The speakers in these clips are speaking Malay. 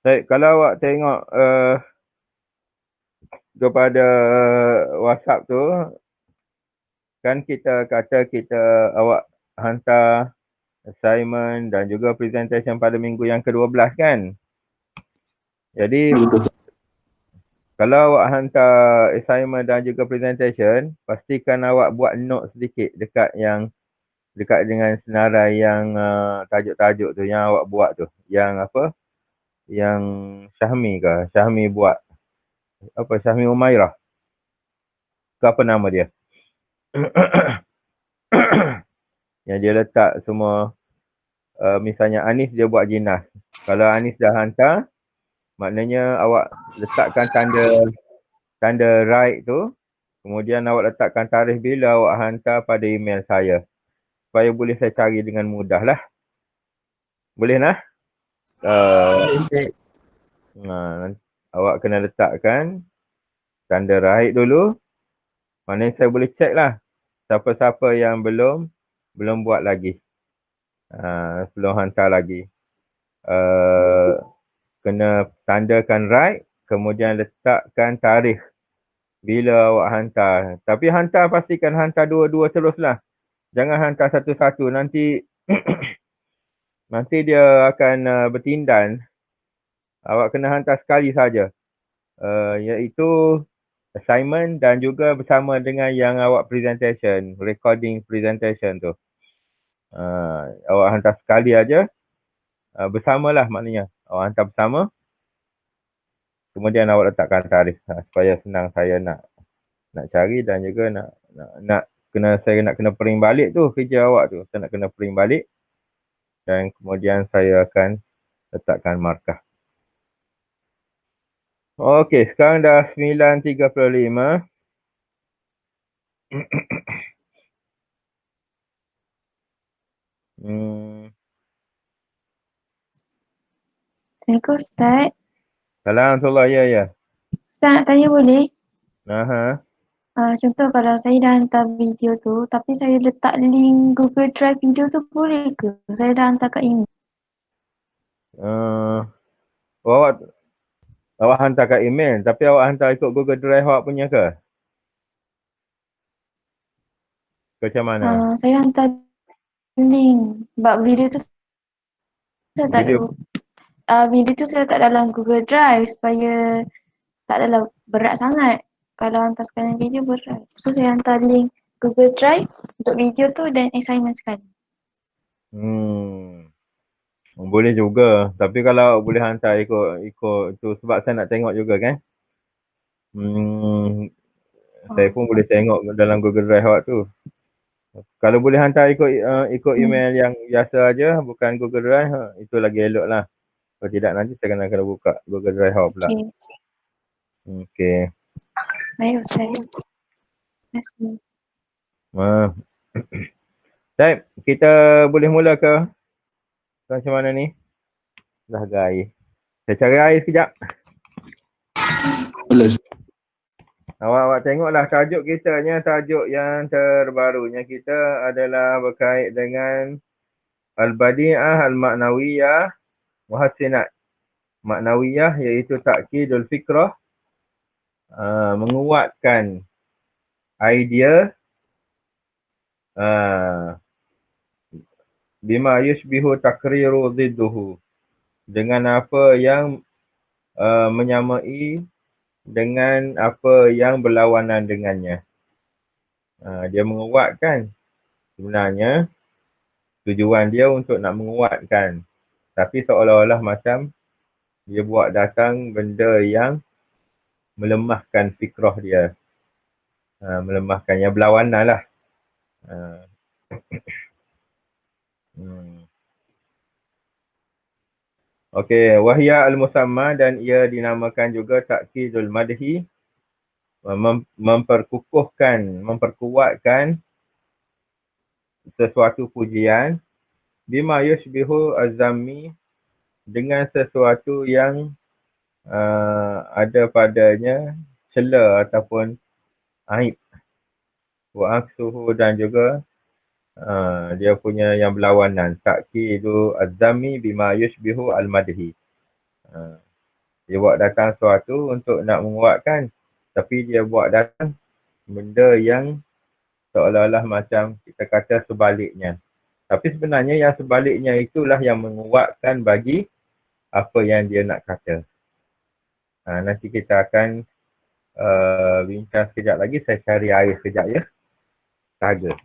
Baik, kalau awak tengok kepada WhatsApp tu, kan kita kata awak hantar assignment dan juga presentation pada minggu yang ke-12 kan. Jadi kalau awak hantar assignment dan juga presentation, pastikan awak buat note sedikit dekat dengan senarai yang tajuk-tajuk tu yang awak buat tu. Yang apa? Yang Syahmi ke? Syahmi buat. Apa? Syahmi Umairah. Ke apa nama dia? Yang dia letak semua, misalnya Anis dia buat jinas. Kalau Anis dah hantar, maknanya awak letakkan tanda right tu, kemudian awak letakkan tarikh bila awak hantar pada email saya. Supaya boleh saya cari dengan mudah lah. Boleh nah? Awak kena letakkan tanda right dulu. Maknanya saya boleh check lah. Siapa-siapa yang belum buat lagi. Belum hantar lagi. Kena tandakan right. Kemudian letakkan tarikh bila awak hantar. Tapi hantar pastikan hantar dua-dua terus lah. Jangan hantar satu-satu. Nanti nanti dia akan bertindan. Awak kena hantar sekali saja. Iaitu assignment dan juga bersama dengan yang awak presentation. Recording presentation tu. Awak hantar sekali aja. Bersamalah maknanya. Awak hantar bersama. Kemudian awak letakkan tarikh. Supaya senang saya nak cari dan juga saya nak kena print balik tu kerja awak tu. Saya nak kena print balik dan kemudian saya akan letakkan markah. Okey, sekarang dah 9.35. Assalamualaikum Ustaz. Alhamdulillah, ya. Ustaz nak tanya boleh? Aha. Contoh kalau saya dah hantar video tu tapi saya letak link Google Drive video tu boleh ke? Saya dah hantar kat email. Awak hantar kat email tapi awak hantar ikut Google Drive awak punya ke? Macam mana? Saya hantar link sebab video tu saya tak video tu saya letak dalam Google Drive supaya tak adalah berat sangat. Kalau hantar sekali video berat. So saya hantar link Google Drive untuk video tu dan assignment sekali. Boleh juga. Tapi kalau boleh hantar ikut tu sebab saya nak tengok juga kan. Saya pun boleh tengok dalam Google Drive awak tu. Kalau boleh hantar ikut email yang biasa aja, bukan Google Drive, itu lagi elok lah. Kalau tidak nanti saya kena buka Google Drive awak pula. Okey. Baik Ustaz. Terima kasih. Baik, kita boleh mula ke? Macam mana ni? Dah ada air. Saya cari air sekejap. Boleh. Awak tengoklah tajuk kitanya, tajuk yang terbarunya kita adalah berkait dengan Al-Badi'ah Al-Ma'nawiyah Muhassinat. Ma'nawiyah iaitu Ta'kidul Fikrah, menguatkan idea bima yushbihu takriru zidduhu, dengan apa yang menyamai dengan apa yang berlawanan dengannya. Dia menguatkan. Sebenarnya tujuan dia untuk nak menguatkan. Tapi seolah-olah macam dia buat datang benda yang melemahkan fikrah dia. Melemahkan, yang berlawanan lah. Okey, wahya al-musamma, dan ia dinamakan juga ta'kidul madhi, memperkuatkan sesuatu pujian, bima yushbihu az-zammi, dengan sesuatu yang ada padanya cela ataupun aib. Wa aksuhu, dan juga dia punya yang berlawanan. Ta'kidu az-zammi bima yushbihu al-madhi. Dia buat datang sesuatu untuk nak menguatkan, tapi dia buat datang benda yang seolah-olah macam kita kata sebaliknya. Tapi sebenarnya yang sebaliknya itulah yang menguatkan bagi apa yang dia nak kata. Nanti kita akan bincang sekejap lagi. Saya cari air sekejap ya. Saga.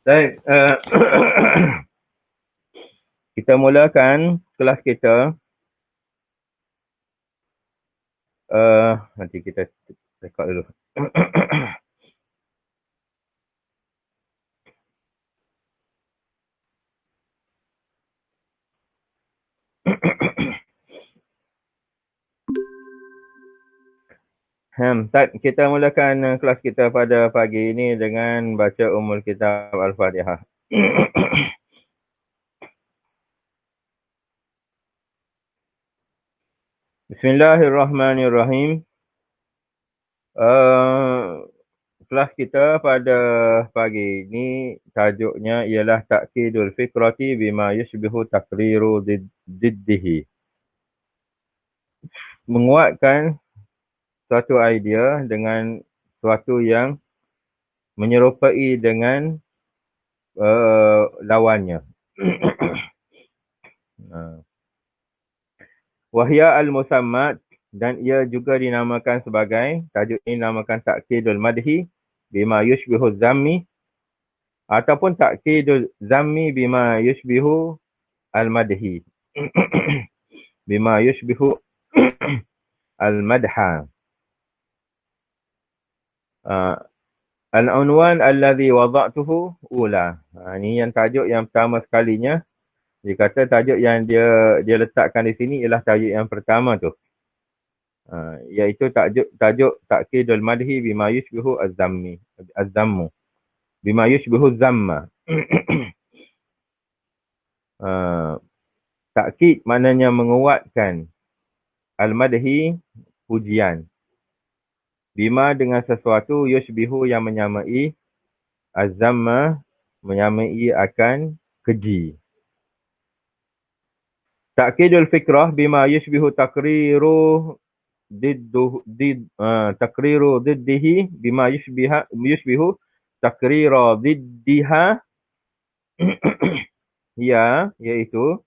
Baik, kita mulakan kelas kita. Nanti kita rekod dulu. Kita mulakan kelas kita pada pagi ini dengan baca Ummul Kitab Al-Fatihah. Bismillahirrahmanirrahim. Kelas kita pada pagi ini tajuknya ialah Ta'kidul Fikrati bima yushbihu taqriru diddihi. Menguatkan suatu idea dengan suatu yang menyerupai dengan lawannya. Wahya al-musammat, dan ia juga dinamakan sebagai, tajuk ini dinamakan Ta'kidul Madhi bima yushbihu zammi, ataupun Ta'kidul Zammi bima yushbihu al-madhi. Bima yushbihu al-madha. Al-unwan alladhi wada'tuhu ula. Ini yang tajuk yang pertama sekalinya. Dia kata tajuk yang dia letakkan di sini ialah tajuk yang pertama tu. Iaitu tajuk Ta'kidul Madhi bima yushbihu az-zammi. Az-zammu. Bima yushbihu zamma. Ta'kid maknanya menguatkan. Al-madhi, pujian. Bima dengan sesuatu, yushbihu yang menyamai, az-zamma menyamai akan keji. Ta'kidul fikrah bima yushbihu taqriru diddihi bima yushbihu taqrira diddiha ya, iaitu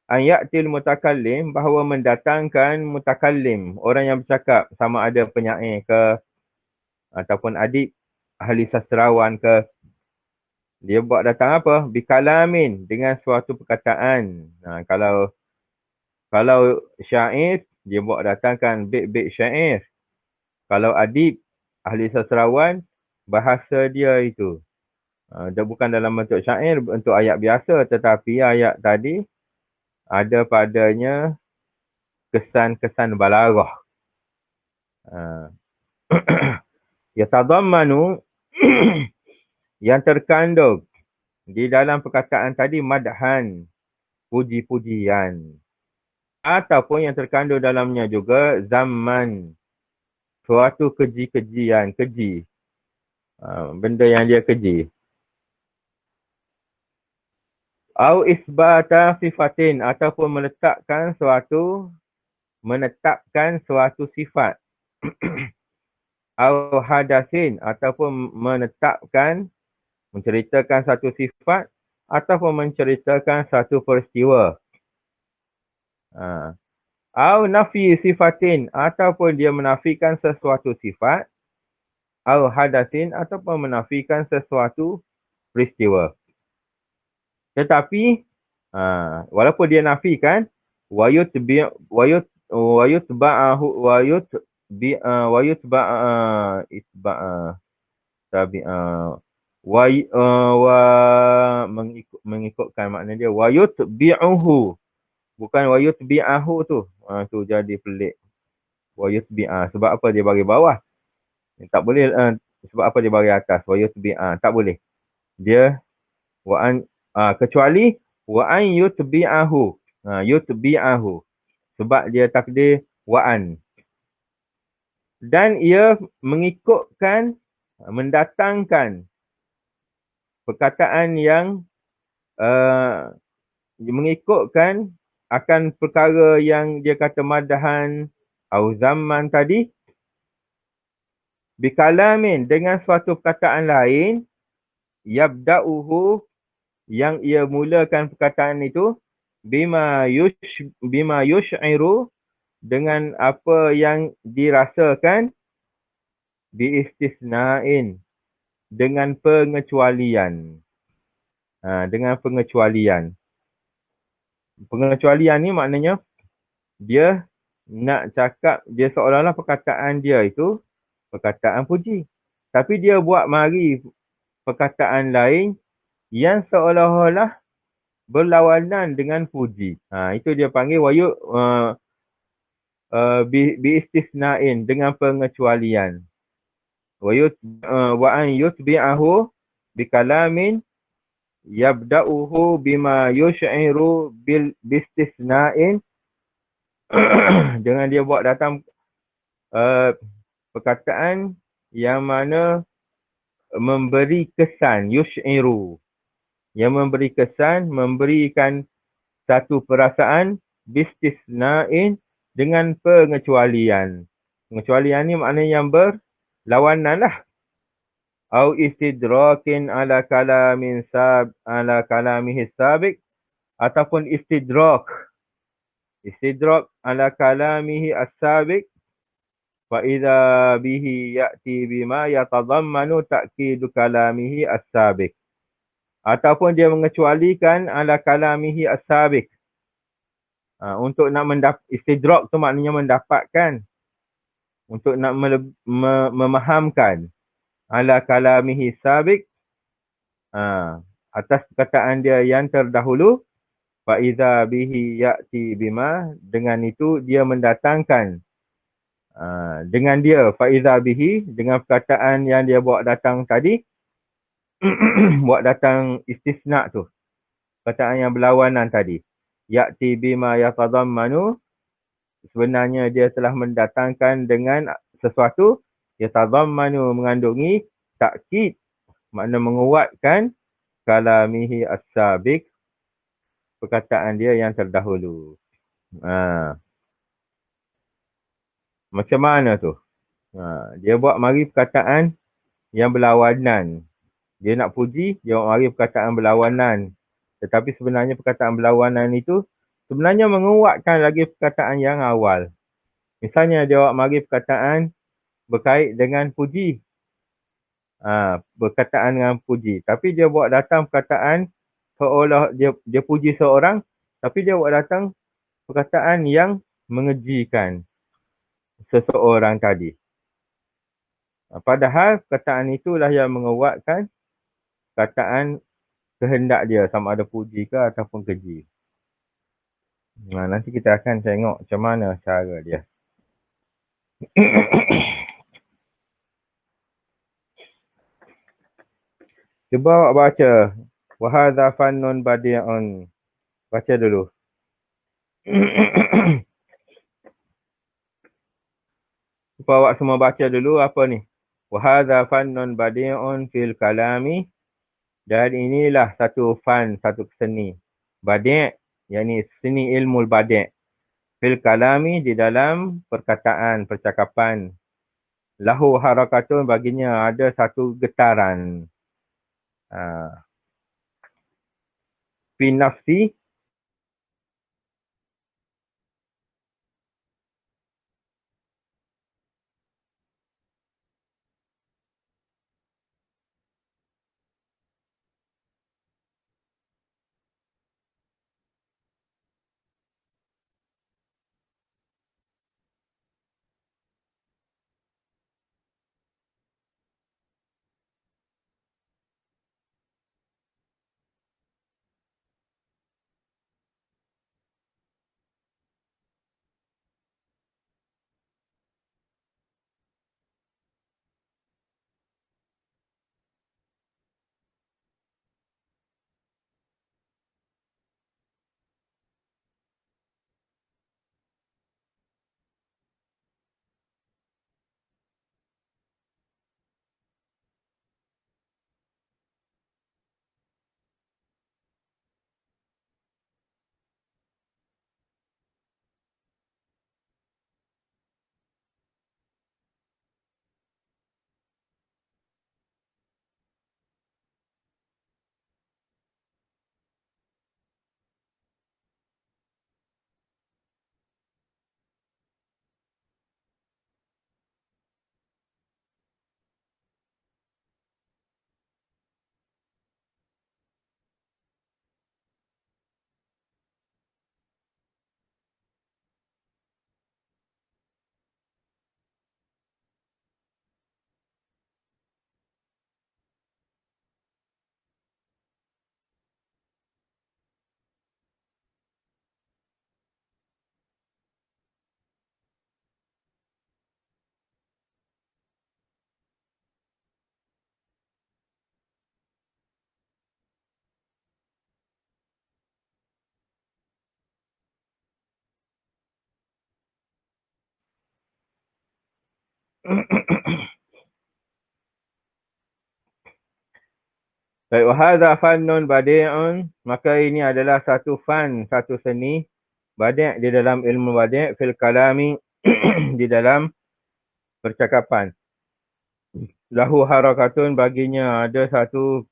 ayatil mutakallim, bahawa mendatangkan mutakallim, orang yang bercakap, sama ada penyair ke ataupun adib, ahli sastrawan ke, dia buat datang apa? Bikalamin, dengan suatu perkataan. Kalau syair, dia buat datangkan bait-bait syair. Kalau adib, ahli sastrawan, bahasa dia itu dia bukan dalam bentuk syair, bentuk ayat biasa, tetapi ayat tadi ada padanya kesan-kesan balaghah. Yatadammanu yang terkandung di dalam perkataan tadi madhan, puji-pujian, ataupun yang terkandung dalamnya juga zaman, suatu keji-kejian, keji, benda yang dia keji. Au isbata sifatin, ataupun menetapkan suatu sifat. Au hadasin, ataupun menceritakan satu sifat, ataupun menceritakan satu peristiwa. Au nafi sifatin, ataupun dia menafikan sesuatu sifat. Au hadasin, ataupun menafikan sesuatu peristiwa. Tetapi walaupun dia nafikan, mengikutkan makna dia, wayutbi'uhu, bukan wayutbi'ahu tu. Tu jadi pelik. Wayutbi'a, sebab apa dia bagi bawah? Tak boleh. Sebab apa dia bagi atas? Wayutbi'a, tak boleh. Dia kecuali wa'an yutbi'ahu. Yutbi'ahu, sebab dia takdir wa'an. Dan ia mengikutkan, mendatangkan perkataan yang mengikutkan akan perkara yang dia kata madhan au zaman tadi, bikalamin, dengan suatu perkataan lain, yabda'uhu, yang ia mulakan perkataan itu, bima yush'iru, dengan apa yang dirasakan, biistisna'in, dengan pengecualian. Dengan pengecualian. Pengecualian ni maknanya dia nak cakap, dia seolah-olah perkataan dia itu perkataan puji. Tapi dia buat mari perkataan lain yang seolah-olah berlawanan dengan puji. Itu dia panggil biistisnain, dengan pengecualian. Wa an yutbi'ahu bikalamin yabda'uhu bima yush'iru bistisna'in. Dengan dia buat datang perkataan yang mana memberi kesan, yush'iru, yang memberi kesan, memberikan satu perasaan bistisna'in, dengan pengecualian. Pengecualian ni maknanya yang berlawanan lah. Au istidrakin ala kalamihi sabiq, ataupun istidrak ala kalamihi as-sabiq, fa idza bihi ya'ti bima yatadammanu ta'kidu kalamihi as-sabiq. Ataupun dia mengecualikan ala kalamihi as-sabiq. Untuk nak istidrak tu maknanya mendapatkan, untuk nak memahamkan ala kalamihi sabiq, atas perkataan dia yang terdahulu, fa iza bihi ya'ti bima, dengan itu dia mendatangkan, dengan dia, fa iza bihi, dengan perkataan yang dia bawa datang tadi, buat datang istisna tu, perkataan yang berlawanan tadi, ya'ti bima yatadammanu, sebenarnya dia telah mendatangkan dengan sesuatu yatadammanu, mengandungi takkid, makna menguatkan kalamihi as-sabiq, perkataan dia yang terdahulu. Macam mana tu? Dia buat mari perkataan yang berlawanan. Dia nak puji, dia buat mari perkataan berlawanan. Tetapi sebenarnya perkataan berlawanan itu sebenarnya menguatkan lagi perkataan yang awal. Misalnya dia buat mari perkataan berkait dengan puji. Perkataan dengan puji. Tapi dia buat datang perkataan seolah dia puji seorang, tapi dia buat datang perkataan yang mengejikan seseorang tadi. Padahal perkataan itulah yang menguatkan perkataan kehendak dia, sama ada puji ke ataupun keji. Nanti kita akan tengok macam mana cara dia. Cuba awak baca. Wa hadza fannun badi'un. Baca dulu. Cuba awak semua baca dulu apa ni. Wa hadza fannun badi'un fil kalami. Dan inilah satu fan, satu seni. Badi', yakni seni ilmu badi'. Fil kalami, di dalam perkataan, percakapan. Lahu harakatun, baginya ada satu getaran. Fi nafsi, Baik, wahadha fannun badi'un, maka ini adalah satu fan, satu seni badi' di dalam ilmu badi' fil kalami di dalam percakapan. Lahu harakatun, baginya ada satu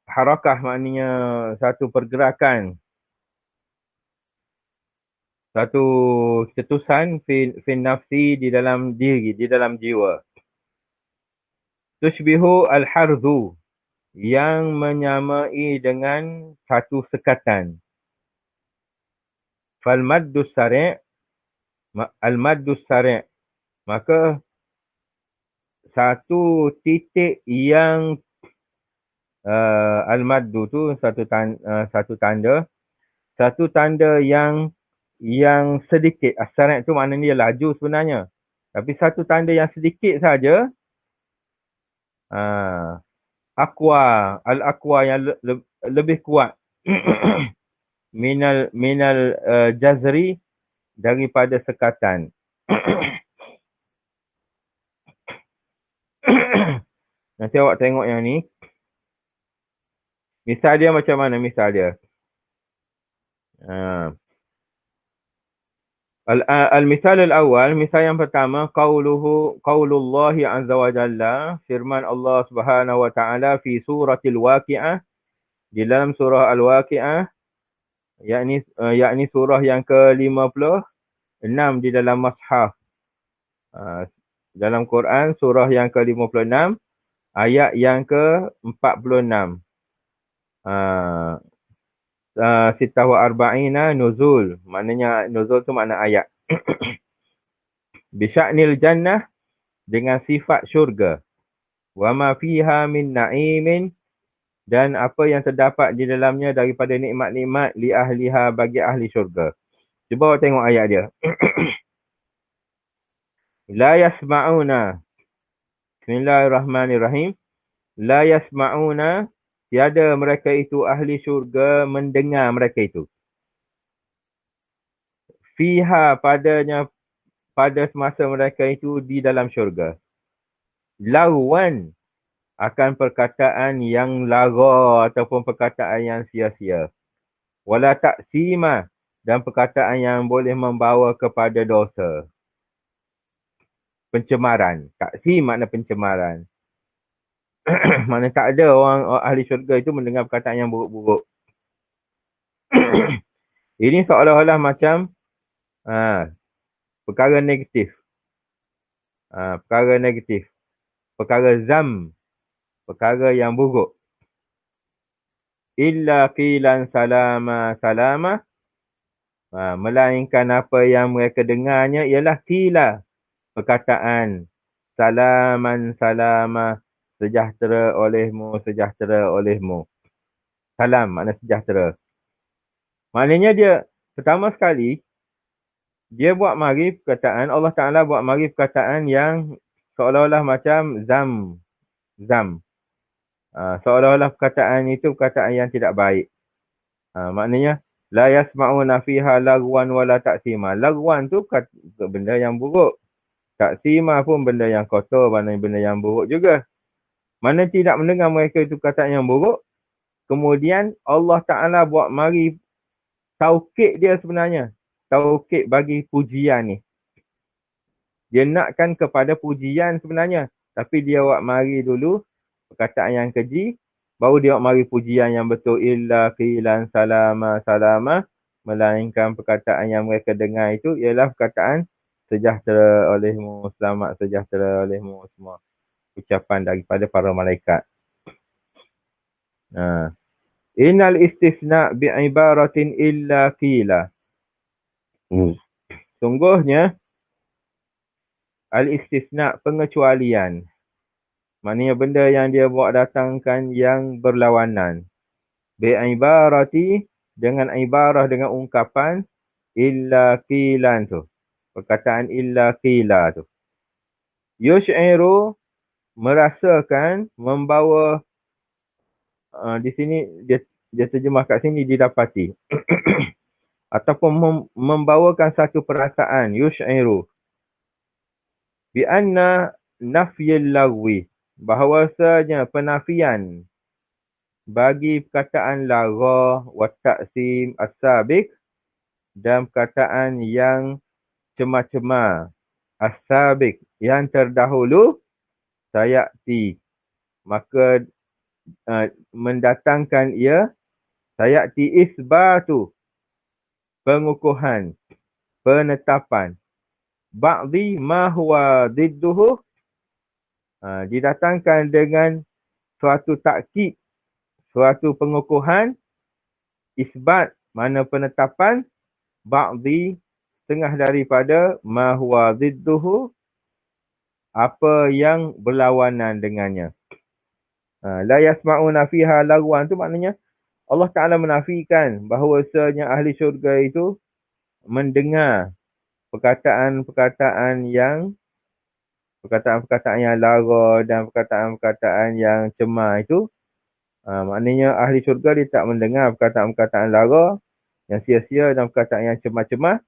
harakah, maknanya satu pergerakan, satu cetusan fi nafsi, di dalam diri, di dalam jiwa. Tushbihu al-hardhu, yang menyamai dengan satu sekatan. Fal-maddus sari', al-maddus sari', maka satu titik yang al-maddu tu satu tanda yang sedikit. As-sari' tu maknanya dia laju sebenarnya. Tapi satu tanda yang sedikit saja, aqwa, al-aqwa, yang lebih kuat minal jazri, daripada sekatan. Nanti awak tengok yang ni. Misal dia macam mana misal dia? Al-misal al-awwal, misal yang pertama, qaulullahi azza wa jalla, firman Allah Subhanahu wa taala fi suratil waqi'ah, di dalam surah al-waqi'ah, yakni surah yang ke-56 di dalam mushaf. Dalam Quran, surah yang ke-56, ayat yang ke-46. Sittah wa arba'ina nuzul, maknanya nuzul tu makna ayat. Bisya'nil jannah, dengan sifat syurga. Wa ma fiha min na'imin, dan apa yang terdapat di dalamnya daripada nikmat-nikmat, li ahliha, bagi ahli syurga. Cuba awak tengok ayat dia. La yasma'una, bismillahirrahmanirrahim. La yasma'una, tiada mereka itu ahli syurga mendengar mereka itu. Fiha, padanya, pada semasa mereka itu di dalam syurga. Lawan, akan perkataan yang lara ataupun perkataan yang sia-sia. Wala taksima, dan perkataan yang boleh membawa kepada dosa. Pencemaran. Taksim makna pencemaran. Makna tak ada orang ahli syurga itu mendengar perkataan yang buruk-buruk. Ini seolah-olah macam perkara negatif. Perkara negatif. Perkara zam. Perkara yang buruk. Illa qilan salama. Melainkan apa yang mereka dengarnya ialah qila, perkataan salama, sejahtera olehmu, sejahtera olehmu. Salam makna sejahtera. Maknanya dia, pertama sekali, dia buat mari perkataan, Allah Ta'ala buat mari perkataan yang seolah-olah macam zam. Seolah-olah perkataan itu perkataan yang tidak baik. Maknanya, la yasma'una fiha lagwan wala taksima. Lagwan tu benda yang buruk. Taksima pun benda yang kotor, benda yang buruk juga. Mana tidak mendengar mereka itu perkataan yang buruk, kemudian Allah Ta'ala buat mari taukid dia sebenarnya. Taukid bagi pujian ni. Dia nakkan kepada pujian sebenarnya. Tapi dia buat mari dulu perkataan yang keji, baru dia buat mari pujian yang betul. Illa qilan salama. Melainkan perkataan yang mereka dengar itu ialah perkataan sejahtera olehmu, selamat sejahtera olehmu, semua ucapan daripada para malaikat. Innal istisna bi'ibaratin illa qila. Sungguhnya al-istisna, pengecualian. Maknanya benda yang dia buat datangkan yang berlawanan. Bi'ibarati, dengan ibarah, dengan ungkapan illa qilan tu. Perkataan illa qila tu. Yush'iru, merasakan, membawa, di sini dia terjemah kat sini didapati. Ataupun membawakan satu perasaan, yush'iru. Bi anna nafyil lagwi, bahawasanya penafian bagi perkataan lagha wa ta'sim as-sabiq dan perkataan yang cemar-cemar as-sabiq yang terdahulu sayati, maka mendatangkan ia sayati isbatu, pengukuhan, penetapan ba'di ma huwa didduhu, didatangkan dengan suatu takkid, suatu pengukuhan, isbat mana penetapan, ba'di setengah daripada ma huwa didduhu, apa yang berlawanan dengannya. La yasma'una fiha lagwan tu maknanya Allah Ta'ala menafikan bahawasanya ahli syurga itu mendengar perkataan-perkataan yang lara dan perkataan-perkataan yang cemar itu. Maknanya ahli syurga dia tak mendengar perkataan-perkataan lara yang sia-sia dan perkataan yang cemar-cemar.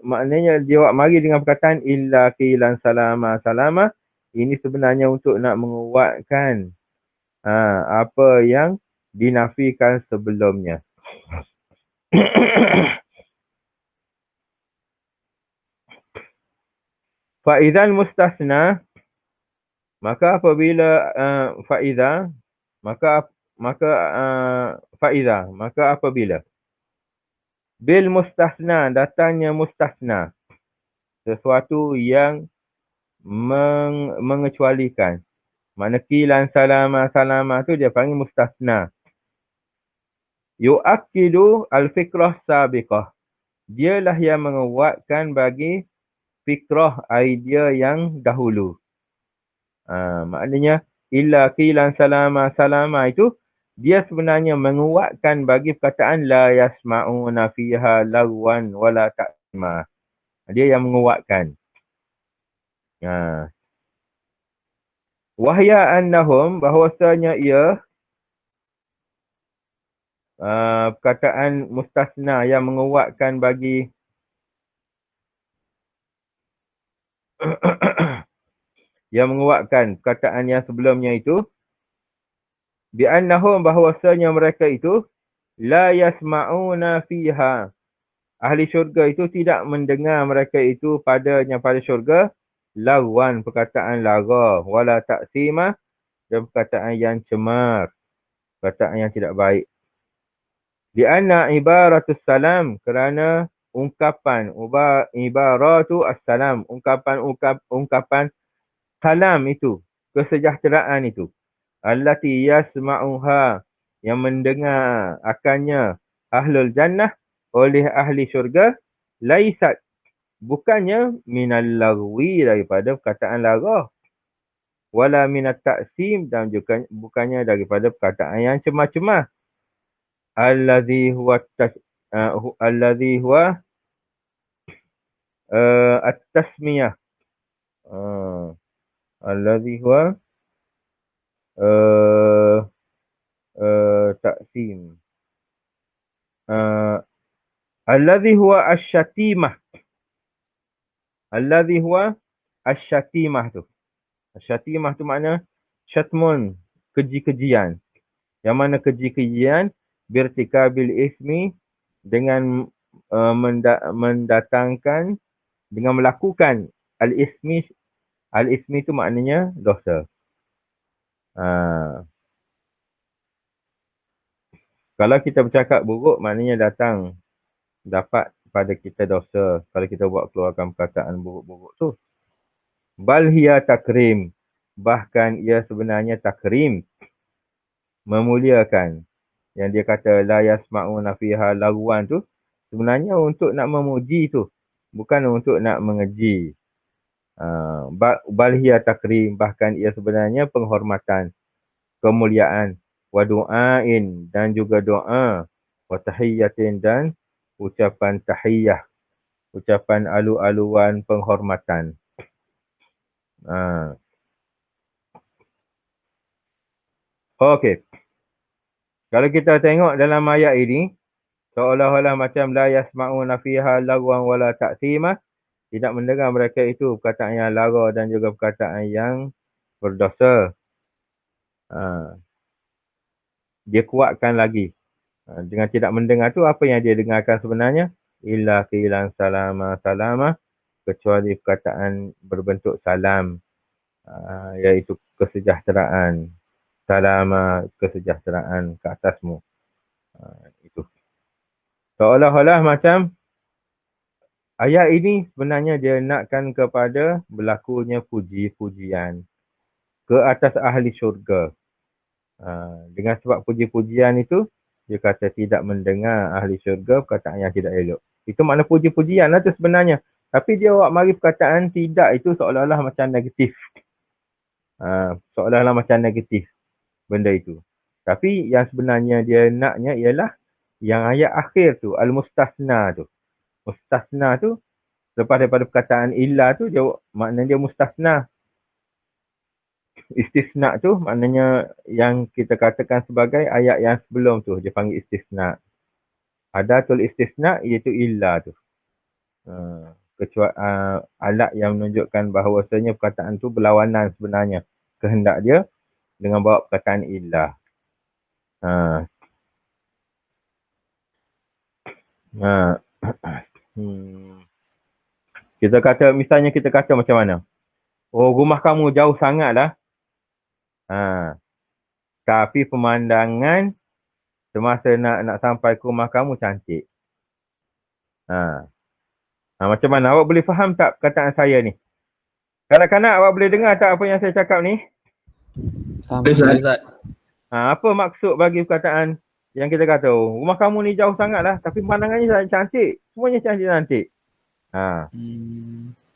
Maknanya dia mari dengan perkataan illa qilan salama. Ini sebenarnya untuk nak menguatkan apa yang dinafikan sebelumnya. Fa'idzal mustasna, maka apabila maka apabila bil mustasna, datangnya mustasna, sesuatu yang mengecualikan. Makna qilan salama tu dia panggil mustasna. Yu'akkidu al-fikrah sabiqah, dialah yang menguatkan bagi fikrah idea yang dahulu. Maknanya illa qilan salama itu dia sebenarnya menguatkan bagi perkataan la yasma'una fiha lagwan wala ta'ma. Dia yang menguatkan. Wahya annahum, bahwasanya ia perkataan mustasna yang menguatkan bagi yang menguatkan perkataan yang sebelumnya itu, bi annahum, bahwasanya mereka itu la yasma'una fiha, ahli syurga itu tidak mendengar mereka itu pada syurga lagwan, perkataan lara, wala ta'sima, dan perkataan yang cemar, perkataan yang tidak baik. Di anna ibaratus salam, kerana ungkapan ibaratu as-salam, ungkapan salam itu, kesejahteraan itu, allati yasma'uha, yang mendengar akannya ahlul jannah, oleh ahli syurga, laisat, bukannya minal lagwi, daripada perkataan lara, wala minat ta'sim, dan juga bukannya daripada perkataan yang cemar-cemar. Alladhi huwa at-tasmiyah. Alladhi huwa ta'sim. Alladhi huwa asyatimah. Alladhi huwa asyatimah tu. Asyatimah tu makna syatmun, keji-kejian. Yang mana keji-kejian birtikabil ismi, dengan mendatangkan, dengan melakukan al-ismi. Al-ismi tu maknanya dosa. Kalau kita bercakap buruk, maknanya dapat pada kita dosa kalau kita buat keluarkan perkataan buruk-buruk tu. Bal hiya takrim, bahkan ia sebenarnya takrim, memuliakan. Yang dia kata la yasma'una fiha lagwan tu, sebenarnya untuk nak memuji tu, bukan untuk nak mengeji. Bal hiya takrim, bahkan ia sebenarnya penghormatan, kemuliaan, wa du'ain, dan juga doa, wa tahiyyatin, dan ucapan tahiyyah, ucapan alu-aluan penghormatan. Okey. Kalau kita tengok dalam ayat ini, seolah-olah macam la yasma'una fiha lagwan wala ta'sima, Tidak mendengar mereka itu perkataan yang lara dan juga perkataan yang berdosa. Dia kuatkan lagi. Dengan tidak mendengar tu, apa yang dia dengarkan sebenarnya? Illa qilan salama, kecuali perkataan berbentuk salam, iaitu kesejahteraan. Salama, kesejahteraan ke atasmu. Itu. Seolah-olah macam ayat ini sebenarnya dia nakkan kepada berlakunya puji-pujian ke atas ahli syurga. Dengan sebab puji-pujian itu, dia kata tidak mendengar ahli syurga perkataan yang tidak elok. Itu makna puji-pujian lah tu sebenarnya. Tapi dia awak mari perkataan tidak itu seolah-olah macam negatif. Seolah-olah macam negatif benda itu. Tapi yang sebenarnya dia naknya ialah yang ayat akhir tu, al-mustasna tu. Mustasna tu, lepas daripada perkataan illa tu, dia, maknanya dia mustasna. Istisna tu maknanya yang kita katakan sebagai ayat yang sebelum tu, dia panggil istisna. Adatul istisna iaitu illa tu. Kecuali alat yang menunjukkan bahawasanya perkataan tu berlawanan sebenarnya kehendak dia dengan bawa perkataan illa. Kita kata, misalnya kita kata macam mana? Oh, rumah kamu jauh sangat lah. Tapi pemandangan semasa nak sampai ke rumah kamu cantik. Macam mana? Awak boleh faham tak perkataan saya ni? Kanak-kanak, awak boleh dengar tak apa yang saya cakap ni? Faham Ustaz. Apa maksud bagi perkataan yang kita kata, oh, rumah kamu ni jauh sangat lah, tapi pemandangannya cantik. Semuanya cantik-cantik.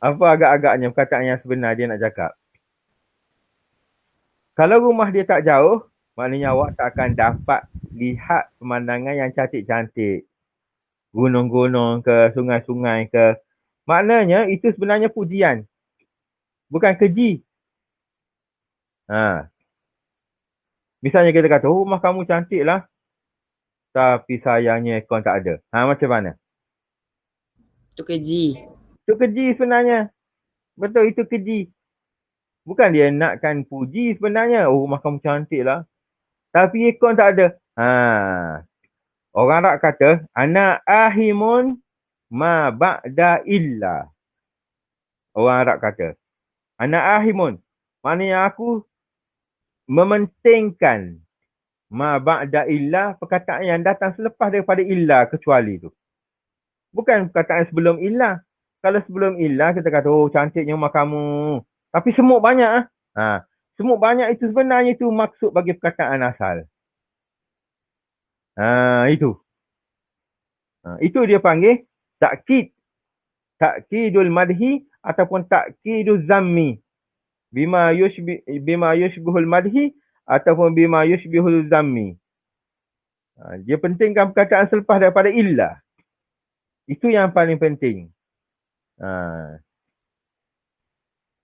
Apa agak-agaknya perkataan yang sebenar dia nak cakap? Kalau rumah dia tak jauh, maknanya awak tak akan dapat lihat pemandangan yang cantik-cantik. Gunung-gunung ke, sungai-sungai ke. Maknanya itu sebenarnya pujian. Bukan keji. Misalnya kita kata, oh, rumah kamu cantik lah. Tapi sayangnya aircon tak ada. Macam mana? Itu keji. Itu keji sebenarnya. Betul, itu keji. Bukan dia nakkan puji sebenarnya. Oh, rumah kamu cantik lah. Tapi aircon tak ada. Orang Arab kata, ana ahimun ma ba'da illa. Orang Arab kata, ana ahimun. Maknanya aku mementingkan ma ba'da illa, perkataan yang datang selepas daripada illa, kecuali tu. Bukan perkataan sebelum illa. Kalau sebelum illa kita kata, oh cantiknya rumah kamu. Tapi semut banyak. Semut banyak itu sebenarnya itu maksud bagi perkataan asal. Itu. Itu dia panggil takkid. Takkidul madhi ataupun takkidul zammi. Bima yushbihul madhi ataupun bima yushbihul zammi. Dia pentingkan perkataan selepas daripada illa. Itu yang paling penting.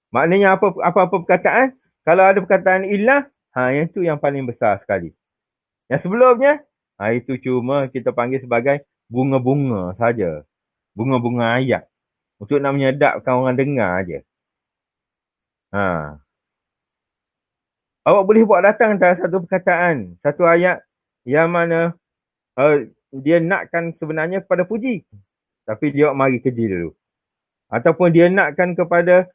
Maknanya apa-apa perkataan, kalau ada perkataan illa, yang itu yang paling besar sekali. Yang sebelumnya, itu cuma kita panggil sebagai bunga-bunga saja. Bunga-bunga ayat. Untuk nak menyedapkan orang dengar aja. Awak boleh buat datang satu perkataan, satu ayat yang mana dia nakkan sebenarnya kepada puji. Tapi dia mari keji dulu. Ataupun dia nakkan kepada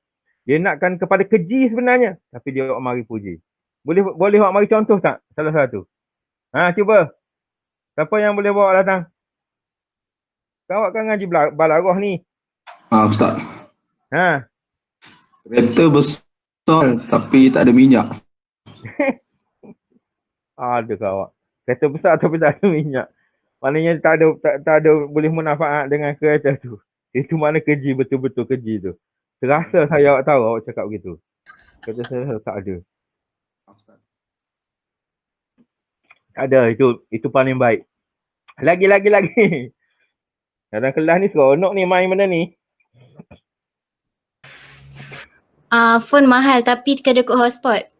keji sebenarnya. Tapi dia mari puji. Boleh awak mari contoh tak? Salah satu. Cuba. Siapa yang boleh bawa datang? Awak kan ngaji balaghah ni. Ustaz. Kereta besar tapi tak ada minyak. Ada awak. Kereta besar tapi tak ada minyak. Maknanya tak ada boleh manfaat dengan kereta tu. Itu mana keji, betul-betul keji tu. Terasa saya awak tahu awak cakap begitu. Kata saya tak ada. Tak ada, itu paling baik. Lagi. Dalam kelas ni seronok ni main benda ni. Phone mahal tapi kena kod hotspot.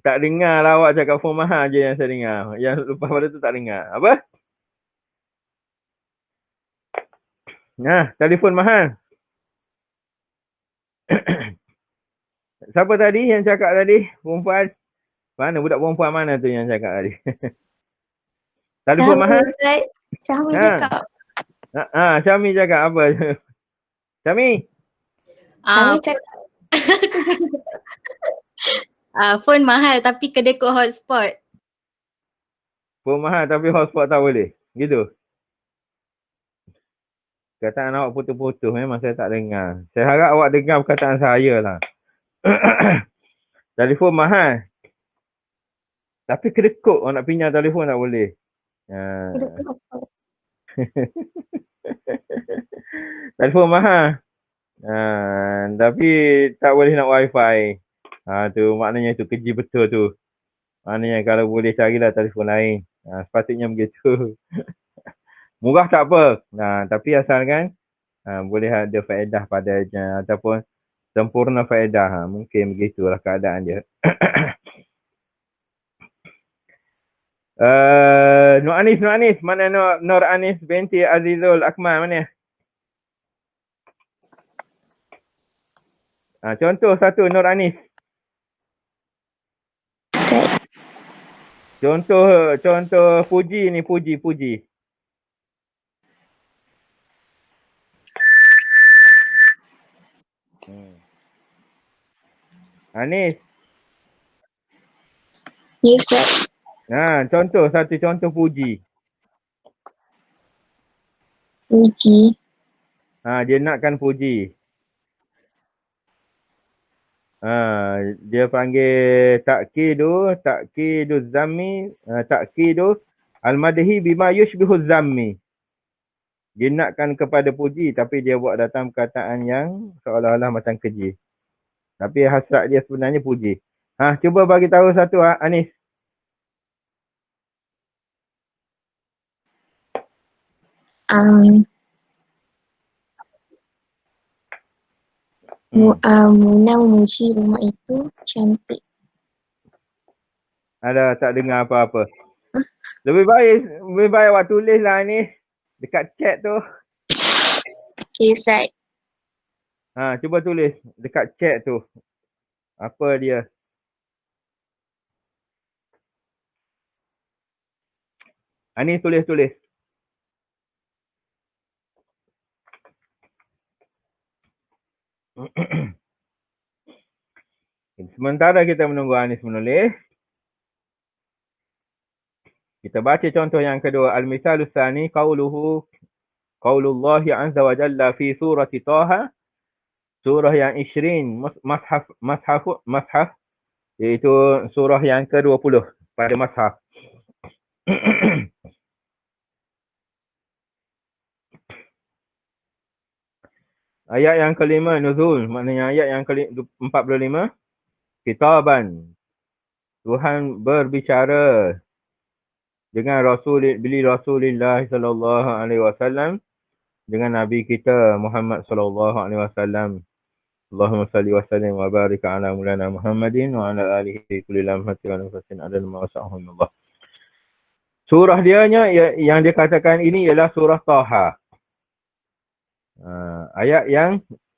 Tak dengar lah awak cakap phone mahal je yang saya dengar. Yang lepas pada tu tak dengar. Apa? Telefon mahal. Siapa tadi yang cakap tadi? Perempuan? Mana budak perempuan mana tu yang cakap tadi? Telefon Syahmi mahal? Ustaz. Syahmi Ha. cakap. Syami cakap apa? Syami? Syahmi Ah, cakap. phone mahal tapi kedekut hotspot. Phone mahal tapi hotspot tak boleh. Gitu. Perkataan awak putus-putus memang saya tak dengar. Saya harap awak dengar perkataan saya lah. Telefon mahal. Tapi kedekut orang nak pinjam telefon tak boleh. Telefon mahal. Tapi tak boleh nak wifi. Tu maknanya tu keji betul tu. Maknanya kalau boleh carilah telefon lain. Sepatutnya begitu. Murah tak apa. Tapi asalkan boleh ada faedah padanya ataupun sempurna faedah. Mungkin begitulah keadaan dia. Nur Anis. Mana Nur Anis binti Azizul Akmal mana? Contoh satu Nur Anis. Contoh Puji ni, Puji. Anis. Ya Ustaz. Satu contoh Puji. Puji. Dia nakkan Puji. Dia panggil Ta'kidu Zammi, Ta'kidu Al-Madhi bima yushbihu Zammi. Dia nakkan kepada Puji tapi dia buat datang perkataan yang seolah-olah macam keji. Tapi hasrat dia sebenarnya Puji. Cuba bagi tahu satu Anis. Muna memuji rumah itu cantik. Ada tak dengar apa-apa. Lebih baik awak tulis lah ni. Dekat chat tu. Okay Ustaz. Cuba tulis dekat chat tu. Apa dia? Ni tulis. Sementara kita menunggu Anis menulis, kita baca contoh yang kedua. Al-Misalus Tsani qaulullahi azza wa jalla fi surati Taha, surah yang 20 mushaf, iaitu surah yang ke-20 pada mushaf. Ayat yang kelima nuzul, maknanya ayat yang ke-45, kitaban, Tuhan berbicara dengan Rasulullah sallallahu alaihi wasallam, dengan Nabi kita Muhammad sallallahu alaihi wasallam. Allahumma salli wa sallim wa barik ala mulana Muhammadin wa ala alihi kulli lamhatin wa nafasin adal ma wasa'ahumullah. Surah dianya yang dia katakan ini ialah surah Taha.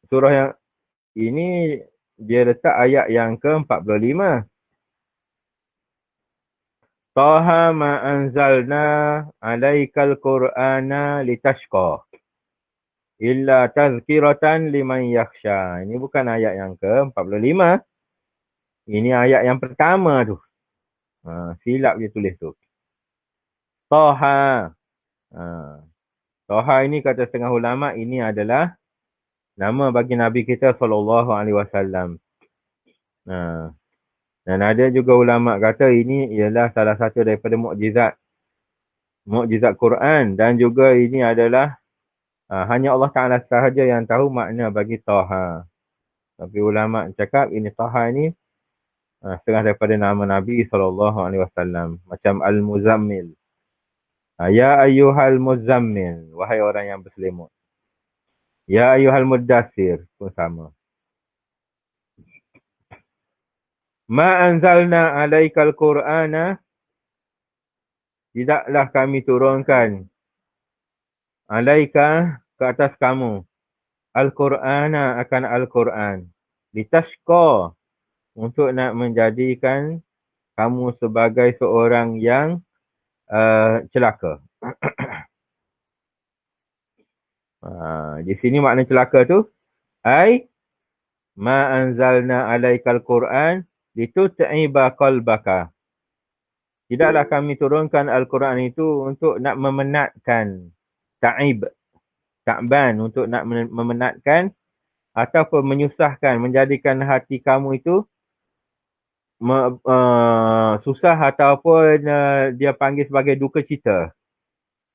Surah yang ini dia letak ayat yang ke-45. Taha ma anzalna alaikal Qur'ana litashqa illa tazkiratan liman yakhsha. Ini bukan ayat yang ke-45. Ini ayat yang pertama tu. Silap dia tulis tu. Taha. Taha ini kata setengah ulama ini adalah nama bagi Nabi kita sallallahu alaihi wasallam. Dan ada juga ulama kata ini ialah salah satu daripada mukjizat Quran, dan juga ini adalah hanya Allah Taala sahaja yang tahu makna bagi Taha. Tapi ulama cakap ini Taha ini setengah daripada nama Nabi sallallahu alaihi wasallam, macam Al-Muzammil. Ya ayyuhal muzammil, wahai orang yang berselimut. Ya ayyuhal muddathir pun sama. Ma anzalna alaikal Qur'ana, tidaklah kami turunkan alaika ke atas kamu Al-Qur'ana akan Al-Qur'an litashqa, untuk nak menjadikan kamu sebagai seorang yang celaka. Di sini makna celaka tu, ma anzalna alaikal Quran litut'iba qalbaka. Tidaklah kami turunkan Al-Quran itu untuk nak memenatkan, ta'ban, untuk nak memenatkan ataupun menyusahkan, menjadikan hati kamu itu susah ataupun dia panggil sebagai duka cita.